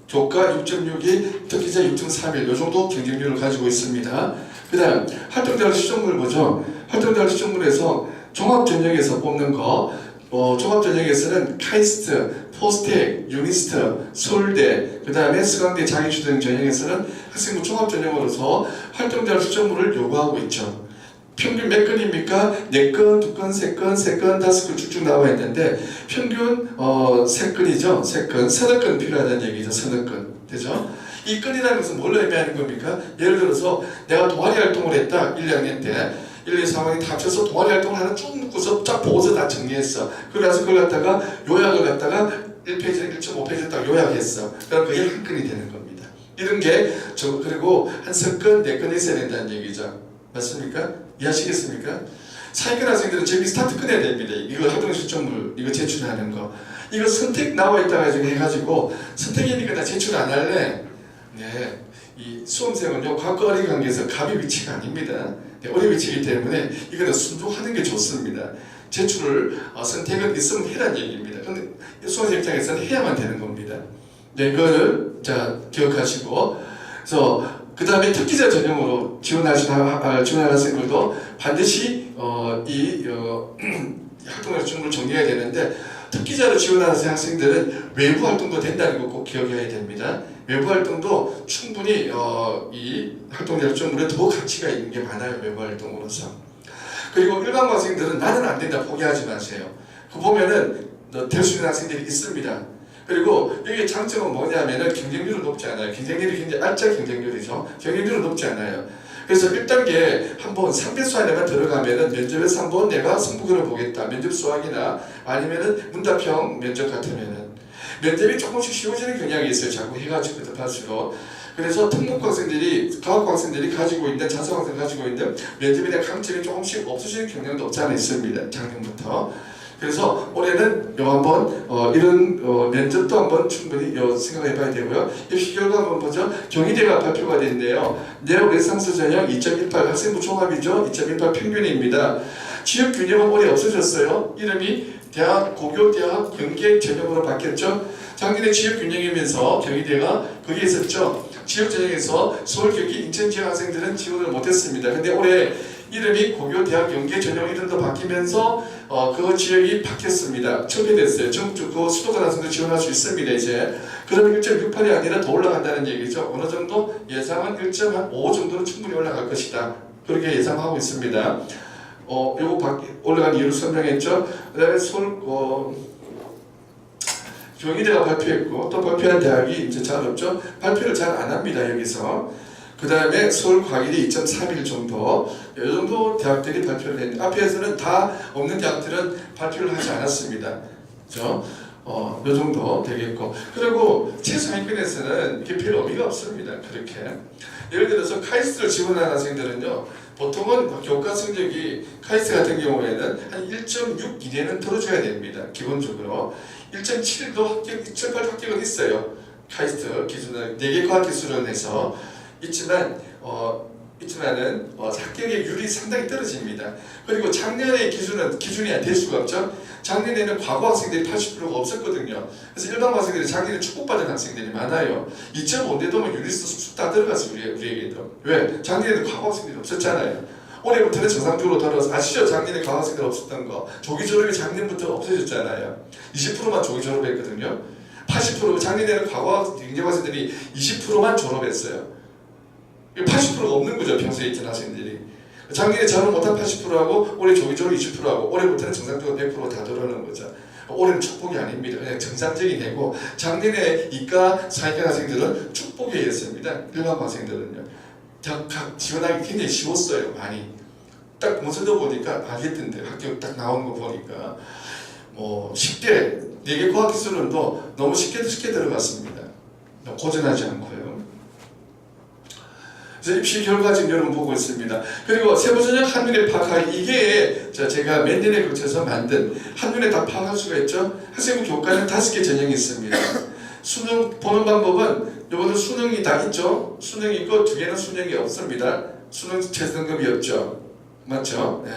교과 6.62, 특기자 6.31, 이 정도 경쟁률을 가지고 있습니다. 그 다음 활동자료 시점을 보죠. 활동자료 시점에서 종합전형에서 뽑는 거, 종합전형에서는 카이스트, 포스텍, 유니스트, 서울대, 그 다음에 서강대 장애주등 전형에서는 학생부 종합전형으로서 활동자료 시점을 요구하고 있죠. 평균 몇 건입니까? 4건, 2건, 3건, 3건, 5건 쭉쭉 나와 있는데 평균 3건이죠. 3건, 서너 건 필요하다는 얘기죠. 서너 건. 되죠? 이 건이라는 것은 뭘 의미하는 겁니까? 예를 들어서 내가 동아리 활동을 했다. 1, 2학년 때 1, 2, 3학년이 다 합쳐서 동아리 활동을 하나 쭉 묶어서 쫙 보고서 다 정리했어. 그래서 그걸 갖다가 요약을 갖다가 1페이지나 1.5페이지 딱 요약했어. 그럼 그게 한 건이 되는 겁니다. 이런 게 그리고 한 3건, 4건 있어야 된다는 얘기죠. 맞습니까? 이해하시겠습니까? 사회권 학생들은 저기 스타트 끊어야 됩니다. 이거 활동 실점물 이거 제출하는 거. 이거 선택 나와 있다가 지금 해가지고 선택이니까 나 제출 안 할래. 네, 이 수험생은요 과거 어린 관계에서 갑의 위치가 아닙니다. 네, 어린 위치이기 때문에 이거는 순종하는 게 좋습니다. 제출을 선택은 있으면 해란 얘기입니다. 근데 수험생 입장에서는 해야만 되는 겁니다. 네, 이거를 자 기억하시고 그래서. 그 다음에 특기자 전형으로 지원하는 학생들도 반드시 활동을 좀 정리해야 되는데 특기자로 지원하는 학생들은 외부 활동도 된다는 거 꼭 기억해야 됩니다. 외부 활동도 충분히 이 활동 열정물에 더 가치가 있는 게 많아요. 외부 활동으로서. 그리고 일반 학생들은 나는 안 된다 포기하지 마세요. 그 보면은 될 수 있는 학생들이 있습니다. 그리고 여기 장점은 뭐냐면은 경쟁률은 높지 않아요. 경쟁률이 굉장히 알짜 경쟁률이죠. 경쟁률은 높지 않아요. 그래서 1단계 한번 3배수 안에만 들어가면은 면접에서 한번 내가 승부근을 보겠다. 면접 수학이나 아니면은 문답형 면접 같으면은 면접이 조금씩 쉬워지는 경향이 있어요. 자꾸 해가지고 급할수록. 그래서 특목고 학생들이 과학고 학생들이 가지고 있는 자소학생 가지고 있는 면접에 대한 강점이 조금씩 없어지는 경향도 없지 않아 있습니다. 작년부터. 그래서 올해는 한번 이런 면접도 한번 충분히 생각해봐야 되고요. 입시 결과 한번 보죠. 경희대가 발표가 됐네요. 내역 레상스 전형 2.18 학생부 종합이죠. 2.18 평균입니다. 지역 균형은 올해 없어졌어요. 이름이 고교대학 경계 전형으로 바뀌었죠. 작년에 지역 균형이면서 경희대가 거기에 있었죠. 지역 전형에서 서울, 경기, 인천 지역 학생들은 지원을 못했습니다. 근데 올해 이름이 고교대학 연계 전형 이름도 바뀌면서 그 지역이 바뀌었습니다. 첨예됐어요. 전국적으로 수도권 학생도 지원할 수 있습니다. 이제 그러면 1.68이 아니라 더 올라간다는 얘기죠. 어느 정도 예상은 1.5 정도로 충분히 올라갈 것이다. 그렇게 예상하고 있습니다. 요거 올라간 이유를 설명했죠. 그다음에 경희대가 발표했고 또 발표한 대학이 이제 잘 없죠. 발표를 잘 안 합니다. 여기서. 그 다음에 서울과기대 2.31 정도 이 정도 대학들이 발표를 했는데 앞에서는 다 없는 대학들은 발표를 하지 않았습니다. 그렇죠? 이 정도 되겠고 그리고 최상위권에서는 이게 별 의미가 없습니다. 그렇게 예를 들어서 카이스트를 지원하는 학생들은요 보통은 교과 성적이 카이스트 같은 경우에는 한 1.6 이내는 들어줘야 됩니다. 기본적으로 1.7도 1.8 합격은 있어요. 카이스트 기준은 4개 과학기술원에서 있지만은 합격률이 상당히 떨어집니다. 그리고 작년의 기준이 될 수가 없죠. 작년에는 과거 학생들이 80%가 없었거든요. 그래서 일반 학생들이 작년에 축복받은 학생들이 많아요. 2.5인데도 뭐 유니스트 쑥쑥 다 들어갔어요. 우리에게도. 왜? 작년에는 과거 학생들이 없었잖아요. 올해부터는 정상적으로 돌아와서 아시죠? 작년에 과거 학생들 없었던 거. 조기 졸업이 작년부터 없어졌잖아요. 20%만 조기 졸업했거든요. 80% 작년에는 과거 경쟁학생들이 20%만 졸업했어요. 80%가 없는 거죠. 평소에 있던 학생들이. 작년에 졸업 못한 80%하고 올해 조기 졸업 20%하고 올해부터는 정상적으로 100% 다 들어오는 거죠. 올해는 축복이 아닙니다. 그냥 정상적인 해고 작년에 이과 사회과 학생들은 축복의 해였습니다. 일반 학생들은요. 지원하기 굉장히 쉬웠어요. 많이. 딱 문서도 보니까 알겠던데 학교 딱 나오는 거 보니까 쉽게 4개 과학기술원도 너무 쉽게 들어갔습니다. 고전하지 않고요. 그래서 입시 결과 지금 여러분 보고 있습니다. 그리고 세부전형 한눈에 파악하기 이게 제가 몇 년에 걸쳐서 만든 한눈에 다 파악할 수가 있죠. 학생부 교과는 5개 전형이 있습니다. 수능 보는 방법은 요거는 수능이 다 있죠. 수능이 있고 2개는 수능이 없습니다. 수능 최저등급이 없죠. 맞죠? 네.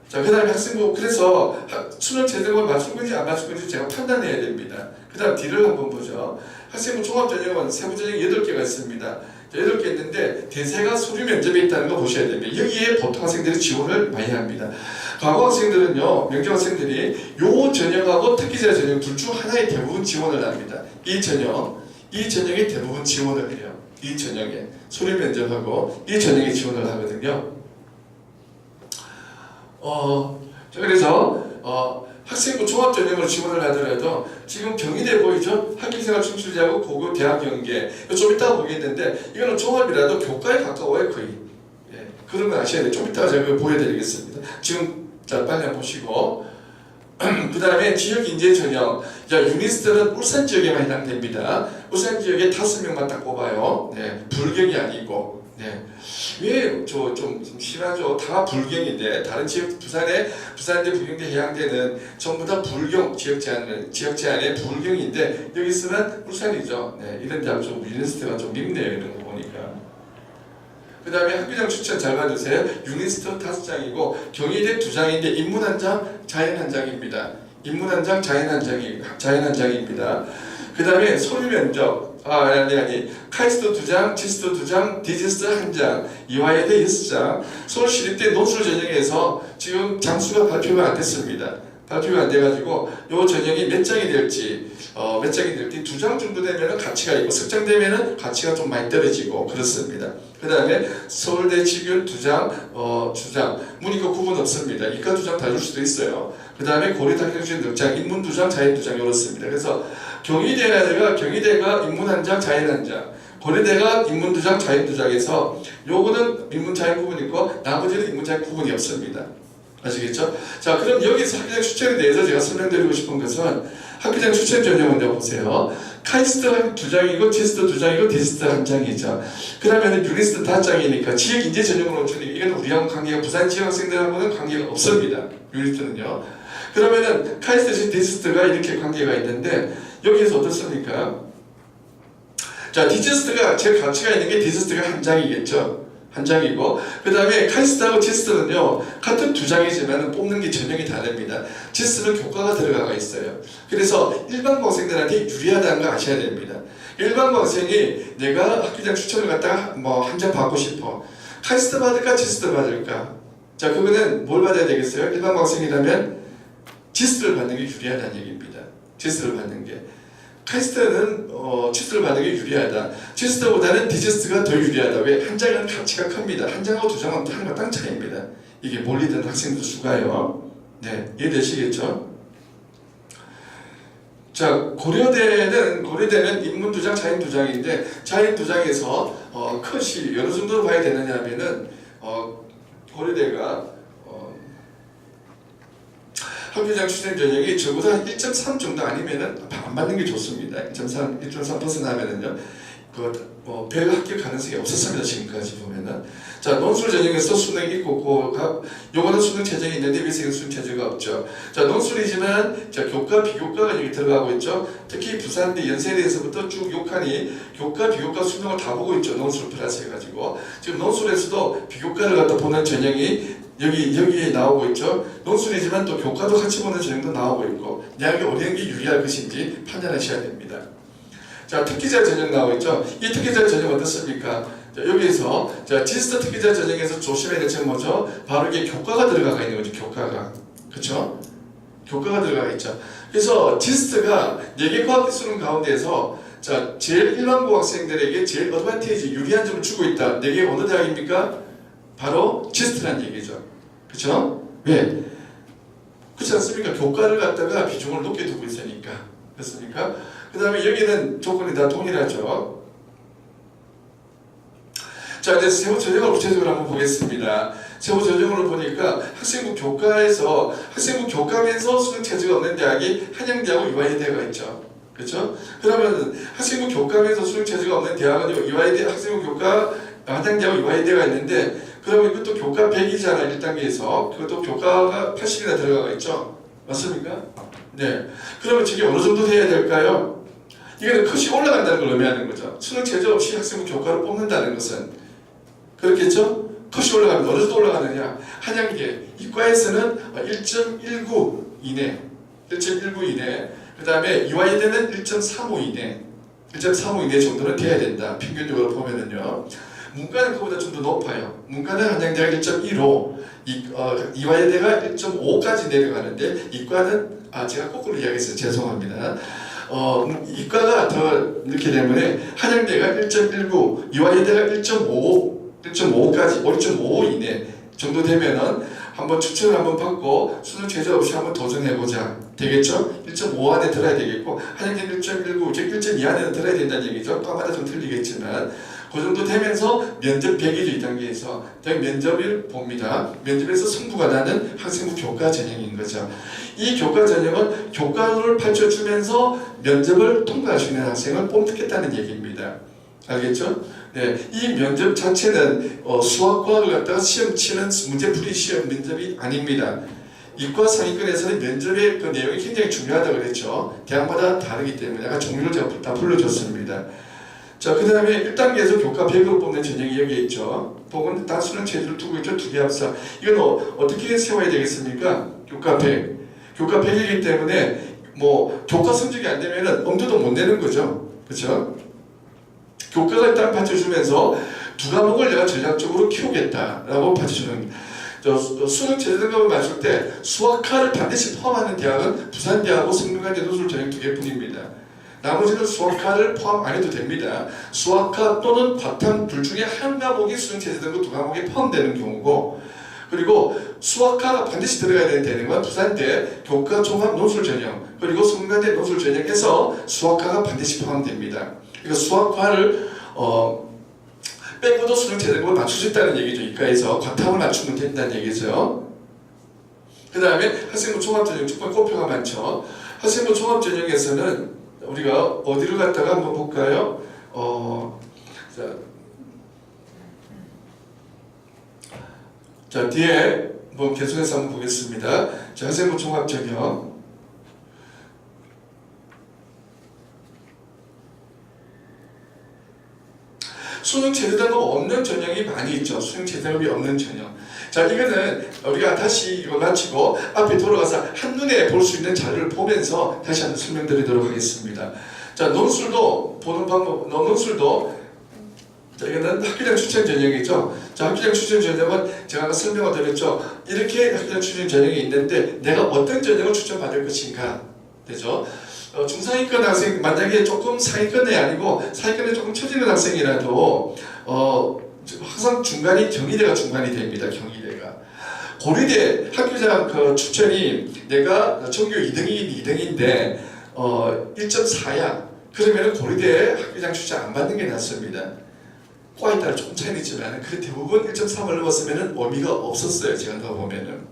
자, 그 다음에 학생부 그래서 수능 최저등급을 맞춘 건지 안 맞춘 건지 제가 판단해야 됩니다. 그 다음 D를 한번 보죠. 학생부 종합전형은 세부전형 8개가 있습니다. 8개 있는데 대세가 서류 면접에 있다는 거 보셔야 됩니다. 여기에 보통 학생들이 지원을 많이 합니다. 과거 학생들은요, 명정 학생들이 요 전형하고 특기자 전형 둘 중 하나에 대부분 지원을 합니다. 이 전형에 대부분 지원을 해요. 이 전형에 서류 면접하고 이 전형에 지원을 하거든요. 그래서 학생부 종합전형으로 지원을 하더라도 지금 경희대 보이죠? 학교생활 충실자하고 고교 대학 연계 좀 이따가 보겠는데 이거는 종합이라도 교과에 가까워요 거의. 예, 그런 거 아셔야 돼요. 좀 이따가 제가 보여드리겠습니다. 지금 자 빨리 한번 보시고 그 다음에 지역인재 전형 유니스트는 울산 지역에만 해당됩니다. 울산 지역에 5명만 딱 뽑아요. 네, 불경이 아니고 네. 왜 좀 심하죠? 다 불경인데 다른 지역 부산대 부경대 해양대는 전부 다 불경 지역 제한의 불경인데 여기서는 울산이죠. 네, 이런 데하고 좀 유니스트가 좀 밉네요. 이런 거 보니까. 그 다음에 학교장 추천 잘 봐주세요. 유니스트 5장이고 경희대 2장인데 인문 1장, 자연 1장입니다. 인문 1장, 자연 1장입니다. 그 다음에 서류 면접 카이스트 2장, 지스트 2장, 디지스트 1장, 이화여대 6장. 서울시립대 논술 전형에서 지금 장수가 발표가 안 됐습니다. 발표가 안 돼가지고 요 전형이 몇 장이 될지 2장 정도 되면은 가치가 있고 석장 되면은 가치가 좀 많이 떨어지고 그렇습니다. 그 다음에 서울대 직윤 2장, 주장 문이과 구분 없습니다. 이과 2장 다 줄 수도 있어요. 그 다음에 고려대 학생주의 2장, 인문 2장, 자연 2장 이렇습니다. 그래서 경희대가 인문 1장, 자연 1장, 고려대가 인문 2장, 자연 2장에서 요거는 인문 자연 구분이 있고 나머지는 인문 자연 구분이 없습니다. 아시겠죠? 자, 그럼 여기서 학교장 추천에 대해서 제가 설명드리고 싶은 것은 학교장 추천 전형은 보세요. 카이스트 2장이고 지스트 2장이고 디스트 1장이죠. 그러면 유니스트 5장이니까 지역 인재 전형으로 주니까 이건 우리하고 관계가 부산 지역 학생들하고는 관계가 없습니다. 유니스트는요. 그러면은 카이스트 디지스트가 이렇게 관계가 있는데 여기에서 어떻습니까? 자, 디지스트가 제 가치가 있는 게 디지스트가 한 장이겠죠. 한 장이고 그 다음에 카이스트하고 지스트는요 같은 두 장이지만 뽑는 게 전형이 다릅니다. 지스트는 교과가 들어가 있어요. 그래서 일반 고학생들한테 유리하다는 거 아셔야 됩니다. 일반 고학생이 내가 학교장 추천을 갖다가 뭐 한 장 받고 싶어. 카이스트 받을까 지스트 받을까? 자, 그거는 뭘 받아야 되겠어요? 일반 고학생이라면 지스트를 받는 게 유리하다는 얘기입니다. 지스트를 받는 게. 카이스트는 지스트를 받는 게 유리하다. 지스트보다는 디지스트가 더 유리하다. 왜? 한 장은 가치가 큽니다. 한 장하고 두 장은 하늘과 땅 차이입니다. 이게 몰리던 학생들 수가요. 네, 이해되시겠죠? 자, 고려대는 인문 2장, 자인 2장인데 자인 2장에서 컷이 어느 정도로 봐야 되느냐 하면은 고려대가 학교장 추천 전형이 적어도 한 1.3 정도 아니면은 안 받는 게 좋습니다. 1.3 벗어나면은요, 별 합격 가능성이 없었습니다. 지금까지 보면은. 자, 논술 전형에서 수능 있고, 요거는 수능 최저이 있는데 위생은 수능 최저가 없죠. 자, 논술이지만, 자, 교과, 비교과가 여기 들어가고 있죠. 특히 부산대 연세대에서부터 쭉 6칸이 교과, 비교과 수능을 다 보고 있죠. 논술 플러스 해가지고. 지금 논술에서도 비교과를 갖다 보는 전형이 여기에 나오고 있죠. 논술이지만 또 교과도 같이 보는 전형도 나오고 있고 대학이 어려운 게 유리할 것인지 판단하셔야 됩니다. 자, 특기자 전형 나오고 있죠. 이 특기자 전형 어떻습니까? 자, 여기서 자, 지스트 특기자 전형에서 조심해야 될 점은 뭐죠? 바로 이게 교과가 들어가 있는 거죠. 교과가. 그렇죠? 교과가 들어가 있죠. 그래서 지스트가 4개 과학기 수능 가운데에서 자, 제일 일반고 학생들에게 제일 어드밴티지 유리한 점을 주고 있다. 4개 어느 대학입니까? 바로 지스트라는 얘기죠. 그렇죠? 왜? 그렇지 않습니까? 교과를 갖다가 비중을 높게 두고 있으니까. 그렇습니까? 그 다음에 여기는 조건이 다 동일하죠. 자, 이제 세부 전형을 구체적으로 한번 보겠습니다. 세부 전형으로 보니까 학생부 교과에서 학생부 교과면서 수능 체제가 없는 대학이 한양대하고 유아인대가 있죠. 그렇죠? 그러면 학생부 교과면서 수능 체제가 없는 대학은 유아인대 학생부 교과 한양대하고 유아인대가 있는데 그러면 이것도 교과 100이잖아 1단계에서 그것도 교과가 80이나 들어가 있죠. 맞습니까? 네. 그러면 저게 어느 정도 돼야 될까요? 이거는 컷이 올라간다는 걸 의미하는 거죠. 수능 제재 없이 학생부 교과를 뽑는다는 것은 그렇겠죠? 컷이 올라가면 어느 정도 올라가느냐? 한양계 이과에서는 1.19 이내 1.19 이내 그 다음에 유아인대는 1.35 이내 1.35 이내 정도는 돼야 된다. 평균적으로 보면은요. 문과는 그보다 좀 더 높아요. 문과는 한양대가 1.15, 이화여대가 1.5까지 내려가는데 이과는 제가 거꾸로 이야기했어요. 죄송합니다. 이과가 더 늦기 때문에 한양대가 1.19, 이화여대가 1.5까지 1.5 이내 정도 되면은 한번 추천을 한번 받고 수능 최저 없이 한번 도전해보자. 되겠죠? 1.5 안에 들어야 되겠고 한양대는 1.19, 즉 1.2 안에는 들어야 된다는 얘기죠. 과마다 좀 틀리겠지만 그 정도 되면서 면접 100일이 이 단계에서 면접을 봅니다. 면접에서 승부가 나는 학생부 교과 전형인 거죠. 이 교과 전형은 교과를 밝혀주면서 면접을 통과할 수 있는 학생을 뽑겠다는 얘기입니다. 알겠죠? 네, 이 면접 자체는 수학과학을 갖다가 시험 치는 문제풀이 시험 면접이 아닙니다. 이과 상위권에서는 면접의 그 내용이 굉장히 중요하다고 그랬죠. 대학마다 다르기 때문에 아까 종류를 제가 다 불러줬습니다. 자, 그 다음에 1단계에서 교과 100으로 뽑는 전형이 여기에 있죠. 혹은 다 수능 체제를 두고 있죠. 2개 합사. 이건 어떻게 세워야 되겠습니까? 교과 100. 교과 100이기 때문에 뭐 교과 성적이 안 되면은 엄두도 못 내는 거죠. 그렇죠? 교과가 일단 받쳐주면서 두 과목을 내가 전략적으로 키우겠다라고 받쳐주는 수능 체제 등급을 맞출 때 수학과를 반드시 포함하는 대학은 부산대하고 성균관대 노술 전형 2개뿐입니다. 나머지는 수학과를 포함 안 해도 됩니다. 수학과 또는 과탐 둘 중에 한 과목이 수능 체제 등급 2과목에 포함되는 경우고 그리고 수학과가 반드시 들어가야 되는 건 부산대 교과 종합 논술 전형 그리고 성균관대 논술 전형에서 수학과가 반드시 포함됩니다. 그러니까 수학과를 빼고도 수능 체제 등급을 맞출 수 있다는 얘기죠. 이과에서 과탐을 맞추면 된다는 얘기죠. 그 다음에 학생부 종합전형 특별 꼬표가 많죠. 학생부 종합전형에서는 우리가 어디를 갔다가 한번 볼까요? 자, 뒤에 한번 계속해서 한번 보겠습니다. 자, 학생부 종합 전형. 수능 제대등급 없는 전형이 많이 있죠. 수능 제대등급이 없는 전형. 자, 이거는 우리가 다시 이거 마치고 앞에 돌아가서 한눈에 볼 수 있는 자료를 보면서 다시 한번 설명드리도록 하겠습니다. 자, 논술도 보는 방법, 논술도 자, 이거는 학교장 추천 전형이죠. 자, 학교장 추천 전형은 제가 아까 설명을 드렸죠. 이렇게 학교장 추천 전형이 있는데 내가 어떤 전형을 추천받을 것인가 되죠. 중상위권 학생, 만약에 조금 상위권이 아니고 상위권에 조금 처지는 학생이라도 항상 중간이 경희대가 중간이 됩니다. 경희대가 고려대 학교장 그 추천이 내가 전교 2등인데 1.4야. 그러면 고려대 학교장 추천 안 받는 게 낫습니다. 과에 따라 조금 차이는 있지만 그 대부분 1.3을 넘었으면 의미가 없었어요. 제가 넣어보면은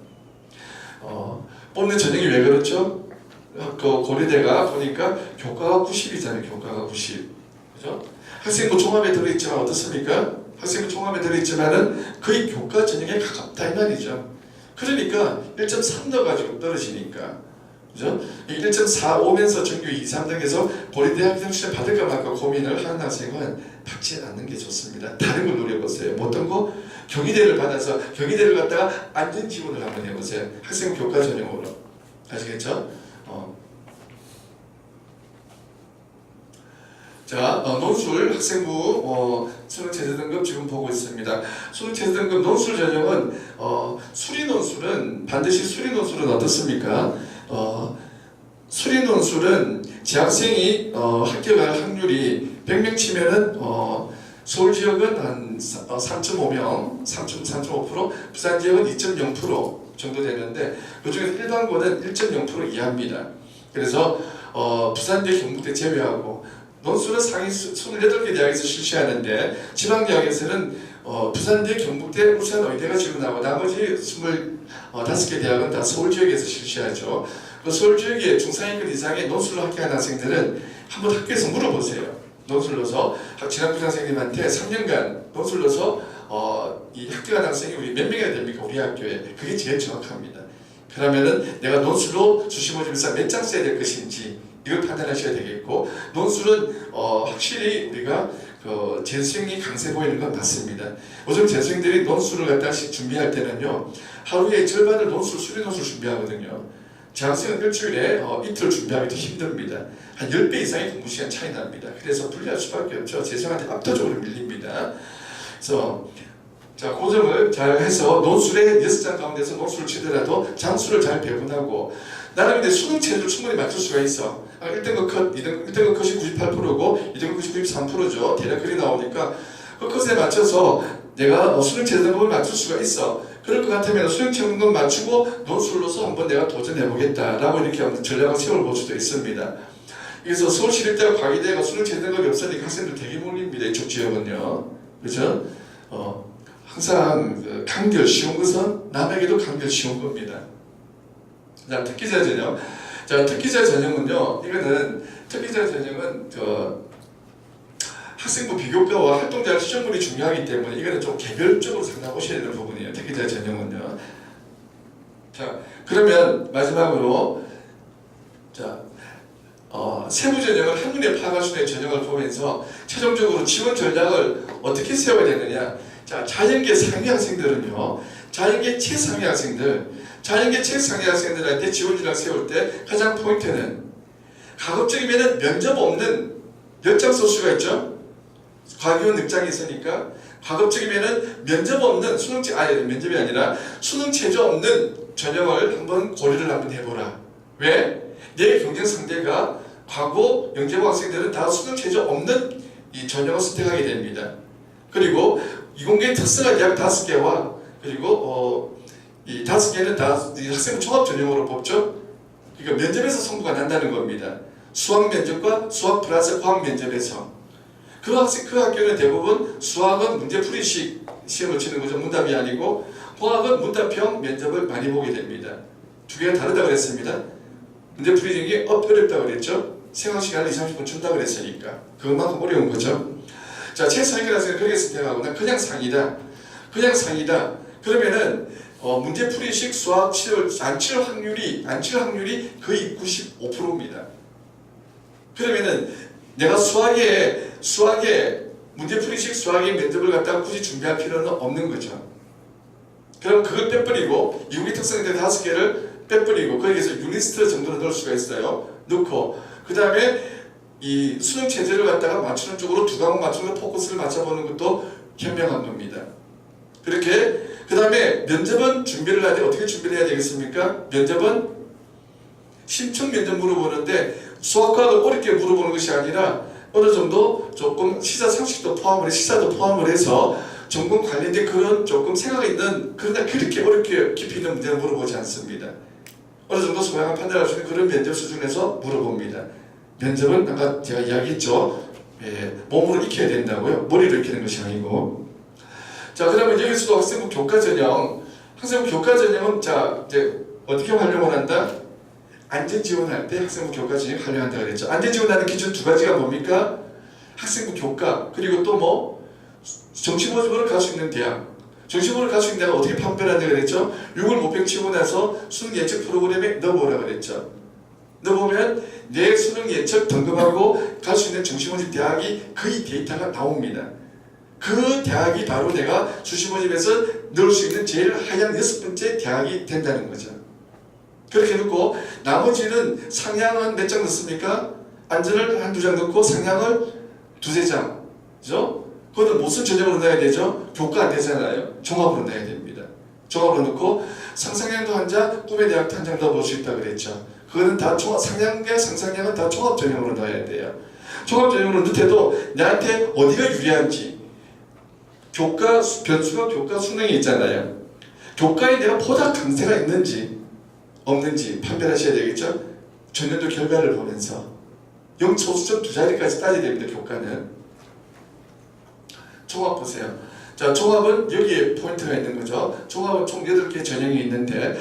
뽑는 전형이 왜 그렇죠? 그 고려대가 보니까 교과가 90이잖아요. 교과가 90. 그죠? 학생부 종합에 들어있지만 어떻습니까? 학생부 종합에 들어있지만은 거의 교과 전형에 가깝다 이 말이죠. 그러니까 1.3 넣어가지고 떨어지니까. 그죠? 1.4 오면서 전교 2, 3등에서 고려대 학생 추천 받을까 말까 고민을 하는 학생은 받지 않는 게 좋습니다. 다른 걸 노려보세요. 어떤 거? 경희대를 받아서 경희대를 갖다가 안전 지원을 한번 해보세요. 학생 교과 전형으로. 아시겠죠? 자, 논술 학생부 수능 제대등급 지금 보고 있습니다. 수능 제대등급 논술 전형은 수리 논술은 반드시 수리 논술은 어떻습니까? 수리 논술은 재학생이 합격할 확률이 100명 치면은 서울 지역은 한 3.5명, 3.5%, 부산 지역은 2.0% 정도 되는데 그 중에서 일반고는 1.0% 이하입니다. 그래서 부산대, 경북대 제외하고 논술은 상위 28개 대학에서 실시하는데 지방대학에서는 부산대, 경북대, 울산, 의대가 지원하고 나머지 25개 대학은 다 서울 지역에서 실시하죠. 그 서울 지역의 중상위권 이상의 논술로 합격한 학생들은 한번 학교에서 물어보세요. 논술로서 진학부 선생님한테 3년간 논술로서 이 합격한 학생이 우리 몇 명이나 됩니까? 우리 학교에. 그게 제일 정확합니다. 그러면은 내가 논술로 수시모집에서 몇 장 써야 될 것인지 이걸 판단하셔야 되겠고, 논술은 확실히 우리가 재수생이 강세 보이는 건 맞습니다. 요즘 재수생들이 논술을 갖다 준비할 때는요, 하루에 절반을 논술, 수리 논술 준비하거든요. 재학생은 일주일에 이틀 준비하기도 힘듭니다. 한 10배 이상의 공부 시간 차이 납니다. 그래서 불리할 수밖에 없죠. 재수생한테 압도적으로 밀립니다. 그래서 자, 그 점을 잘 해서 논술의 6장 가운데서 논술을 치더라도 장수를 잘 배분하고, 나는 근데 수능 체제를 충분히 맞출 수가 있어. 1등급 컷, 1등급 컷이 98%고 2등급 컷이 93%죠. 대략 그리 나오니까 그 컷에 맞춰서 내가 수능 체제 등급을 맞출 수가 있어. 그럴 것 같으면 수능 체제 등급 맞추고 논술로서 한번 내가 도전해보겠다라고 이렇게 한번 전략을 세워볼 수도 있습니다. 그래서 서울시립대와 과기대가 수능 체제 등급이 없으니까 학생들 되게 몰립니다. 이쪽 지역은요. 그렇죠? 항상 간결 쉬운 것은 남에게도 간결 쉬운 겁니다. 자, 특기자 전형. 자, 특기자 전형은요, 이거는 특기자 전형은 학생부 비교과와 활동자료 시험물이 중요하기 때문에 이거는 좀 개별적으로 상담하셔야 되는 부분이에요. 특기자 전형은요. 자, 그러면 마지막으로 자, 세부 전형을 한눈에 파악할 수 있는 전형을 보면서 최종적으로 지원 전략을 어떻게 세워야 되느냐. 자, 자연계 상위 학생들은요, 자연계 최상위 학생들, 자연계 최상위 학생들한테 지원 전략 세울 때 가장 포인트는 가급적이면 면접 없는 몇 장 소수가 있죠. 과기원 늑장이 있으니까 가급적이면 면접 없는 면접이 아니라 수능 체조 없는 전형을 한번 고려를 한번 해보라. 왜? 내 경쟁 상대가 과거 영재고 학생들은 다 수능 체조 없는 이 전형을 선택하게 됩니다. 그리고 이공계 특성화 대학 5개와 그리고 이 5개는 다 학생부 종합 전형으로 뽑죠. 그러니까 면접에서 선고가 난다는 겁니다. 수학 면접과 수학 플러스 과학 면접에서 그 학교는 대부분 수학은 문제풀이식 시험을 치는 거죠. 문답이 아니고 과학은 문답형 면접을 많이 보게 됩니다. 두 개가 다르다고 그랬습니다. 문제풀이식이 어렵다고 그랬죠. 생활시간을 20-30분 준다고 그랬으니까 그것만큼 어려운 거죠. 자, 최상위 학생은 그렇게 선택하고 난 그냥 상이다. 그냥 상이다. 그러면은 문제풀이식 수학 안 칠 확률이 거의 95%입니다. 그러면은 내가 수학에 문제풀이식 수학의 면접을 갖다가 굳이 준비할 필요는 없는 거죠. 그럼 그걸 빼버리고 이국의 특성에 대한 5개를 빼버리고 거기에서 유니스트 정도는 넣을 수가 있어요. 넣고 그 다음에 이 수능 체제를 갖다가 맞추는 쪽으로 2과목 맞추는 포커스를 맞춰보는 것도 현명한 겁니다. 그렇게 그 다음에 면접은 준비를 할 때 어떻게 준비를 해야 되겠습니까? 면접은 신청 면접 물어보는데 수학과도 어렵게 물어보는 것이 아니라 어느 정도 조금 시사 상식도 시사도 포함을 해서 전공 관련된 그런 조금 생각이 있는 그러나 그렇게 어렵게 깊이 있는 문제를 물어보지 않습니다. 어느 정도 소양을 판단할 수 있는 그런 면접 수준에서 물어봅니다. 면접은 아까 제가 이야기했죠. 몸으로 익혀야 된다고요. 머리로 익히는 것이 아니고. 자, 그러면 여기서도 학생부 교과 전형. 학생부 교과 전형은 자 이제 어떻게 활용을 한다? 안전 지원할 때 학생부 교과 전형 활용한다 그랬죠. 안전 지원하는 기준 2가지가 뭡니까? 학생부 교과 그리고 또 뭐 정시 모집으로 갈 수 있는 대학. 정시 모집으로 갈 수 있는 대학은 어떻게 판별한다 그랬죠? 6월 모평 치고 나서 수능 예측 프로그램에 넣어보라 그랬죠. 넣어보면 내 수능 예측 등급하고 갈 수 있는 정시 모집 대학이 거의 데이터가 나옵니다. 그 대학이 바로 내가 수시 모집에서 넣을 수 있는 제일 하향 6번째 대학이 된다는 거죠. 그렇게 넣고 나머지는 상향은 몇 장 넣습니까? 안전을 1-2장 넣고 상향을 2-3장. 그죠? 그거는 무슨 전형으로 넣어야 되죠? 교과 안 되잖아요. 종합으로 넣어야 됩니다. 종합으로 넣고 상상향도 한 장, 꿈의 대학도 한 장 넣어볼 수 있다고 그랬죠. 그거는 다 상향과 상상향은 다 종합 전형으로 넣어야 돼요. 종합 전형으로 넣더라도 나한테 어디가 유리한지 교과 변수가 교과 수능이 있잖아요. 교과에 내가 보다 강세가 있는지 없는지 판별하셔야 되겠죠. 전년도 결과를 보면서 영소수점 2자리까지 따져야 됩니다. 교과는. 종합 보세요. 자, 종합은 여기에 포인트가 있는 거죠. 종합은 총 8개 전형이 있는데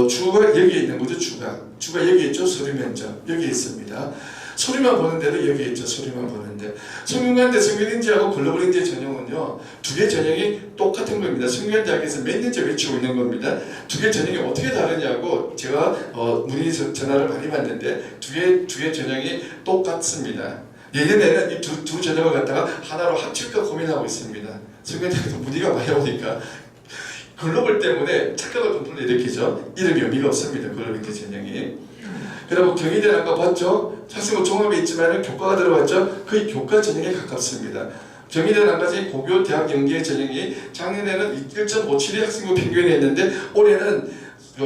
주가 여기에 있는 거죠. 주가 여기 있죠. 서류 면접 여기 있습니다. 서류만 보는 데도 여기 있죠. 서류만 보는데 성균관대 성균인지하고 글로벌 인재 전형은요 2개 전형이 똑같은 겁니다. 성균관대학에서 몇 년째 외치고 있는 겁니다. 2개 전형이 어떻게 다르냐고 제가 문의 전화를 많이 받는데 두 개 전형이 똑같습니다. 내년에는 이 두 전형을 갖다가 하나로 합칠까 고민하고 있습니다. 성균관대학에서 문의가 많이 오니까 글로벌 때문에 착각을 좀 불러일으키죠. 이름이 의미가 없습니다. 글로벌 인재 전형이. 그리고 경희대는 아까 봤죠? 학생부 종합에 있지만 교과가 들어갔죠? 거의 교과 전형에 가깝습니다. 경희대는 아까 전에 고교 대학 연계 전형이 작년에는 1.57이 학생부 평균이 했는데 올해는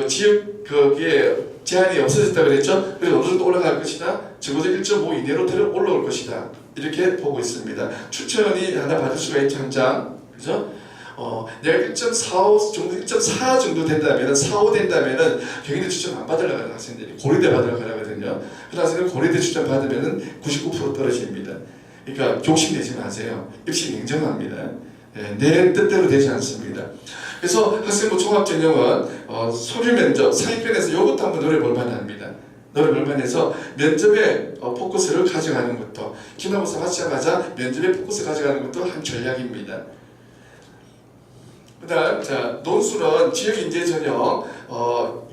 지역 거기에 제한이 없어졌다 그랬죠? 그래서 어느 정도 올라갈 것이다. 적어도 1.5 이내로 올라올 것이다. 이렇게 보고 있습니다. 추천이 하나 받을 수가 있죠, 한 장. 그죠? 내가 1.45 정도, 1.4 정도 된다면은, 4.5 된다면은 경희대 추천 안 받으려고 하는 학생들이 고려대 받으려고 하거든요. 그 학생은 고려대 추천 받으면은 99% 떨어집니다. 그러니까 욕심내지 마세요. 입시 냉정합니다. 내 뜻대로 되지 않습니다. 그래서 학생부 종합전형은 서류 면접, 상위권에서 이것도 한번 노려볼 만합니다. 노려볼 만해서 면접에 포커스를 가져가는 것도 기말고사 마치자마자 면접에 포커스 가져가는 것도 한 전략입니다. 그 다음, 자, 논술은 지역인재 전형,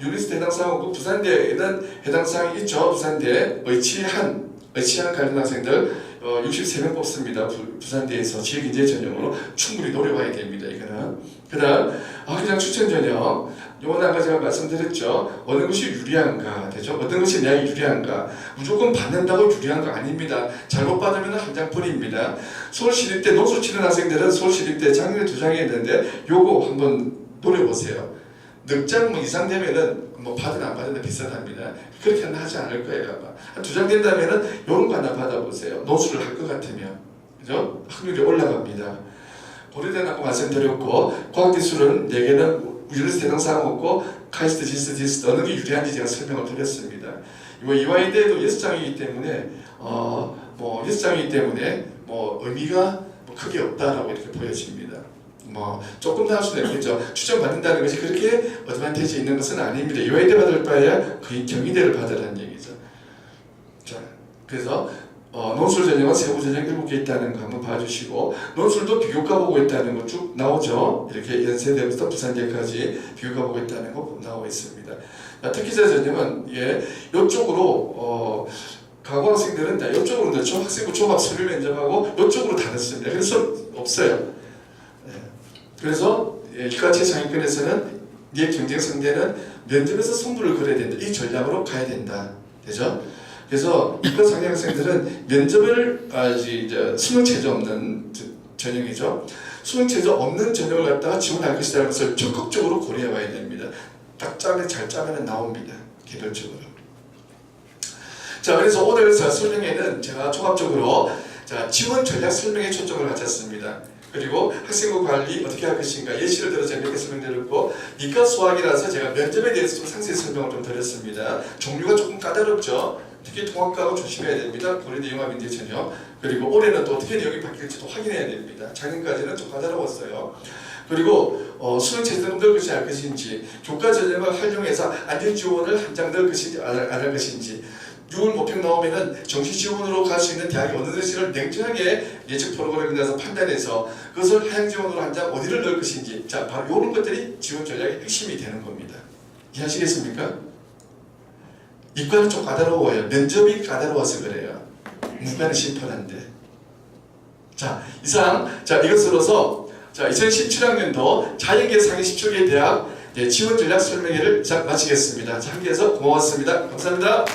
유니스트 해당 사항 없고 부산대에는 해당 사항이 있죠. 부산대, 의치한 관련 학생들 63명 뽑습니다. 부산대에서 지역인재 전형으로 충분히 노려봐야 됩니다. 이거는. 그 다음, 그냥 추천 전형. 요건 아까 제가 말씀드렸죠. 어느 것이 유리한가 되죠. 어떤 것이 내가 유리한가. 무조건 받는다고 유리한 거 아닙니다. 잘못 받으면 한 장뿐입니다. 서울시립대 논술 치는 학생들은 서울시립대 작년에 2장 했는데 요거 한번 노려보세요. 넉 장 이상 되면은 뭐 받으나 안 받으나 비슷합니다. 그렇게는 하지 않을 거예요. 아마. 한 2장 된다면은 요런 거 하나 받아보세요. 논술을 할 것 같으면. 그죠? 확률이 올라갑니다. 고려대는 아까 말씀드렸고 과학기술은 4개는 유니스트 해당 사항 없고 카이스트, 지스트 어느 게 유리한지 제가 설명을 드렸습니다. 이거 이화여대도 6장이기 때문에 6장이기 때문에 의미가 크게 없다라고 이렇게 보여집니다. 조금 더 할 수는 있겠죠. 추천 받는다는 것이 그렇게 어드밴티지 있는 것은 아닙니다. 이화여대 받을 바에야 거의 경희대를 받으라는 얘기죠. 자, 그래서 논술 전형은 세부 전형 7개 있다는 거 한번 봐주시고 논술도 비교과 보고 있다는 거 쭉 나오죠. 이렇게 연세대부터 부산대까지 비교과 보고 있다는 거 나오고 있습니다. 특기자 전형은 이쪽으로 가고 학생들은 이쪽으로 넣죠. 학생부 종합 서류 면접하고 이쪽으로 다 넣습니다. 그래서 없어요. 그래서 이과 최상위권에서는 네 경쟁 상대는 면접에서 승부를 걸어야 된다. 이 전략으로 가야 된다. 되죠? 그래서 이과 상위 학생들은 면접을 이제 수능 체제 없는 전형이죠. 수능 체제 없는 전형을 갖다가 지원할 것이라는 것을 적극적으로 고려해 봐야 됩니다. 딱 잘 짜면 나옵니다. 개별적으로. 자, 그래서 오늘 설명회는 제가 종합적으로 지원 전략 설명에 초점을 맞췄습니다. 그리고 학생부 관리 어떻게 할 것인가 예시를 들어서 재밌게 설명드렸고 이과 수학이라서 제가 면접에 대해서 좀 상세히 설명을 좀 드렸습니다. 종류가 조금 까다롭죠. 특히 통합과학은 조심해야 됩니다. 고려대 융합인대 전형. 그리고 올해는 또 어떻게 내용이 바뀔지도 확인해야 됩니다. 작년까지는 좀 까다로웠어요. 그리고 수능 체제를 넣을 것인지 알 것인지 교과 전형을 활용해서 안전 지원을 한 장 넣을 것인지 안 할 것인지 6월 모평 나오면은 정시 지원으로 갈 수 있는 대학이 어느 것인지를 냉정하게 예측 프로그램에 대해서 판단해서 그것을 하향 지원으로 한 장 어디를 넣을 것인지 자 바로 이런 것들이 지원 전략의 핵심이 되는 겁니다. 이해하시겠습니까? 이과는 좀 까다로워요. 면접이 까다로워서 그래요. 문과는 심플한데. 자 이상 이것으로서 2017학년도 자연계 상위 17개 대학 지원 전략 설명회를 마치겠습니다. 함께해서 고마웠습니다. 감사합니다.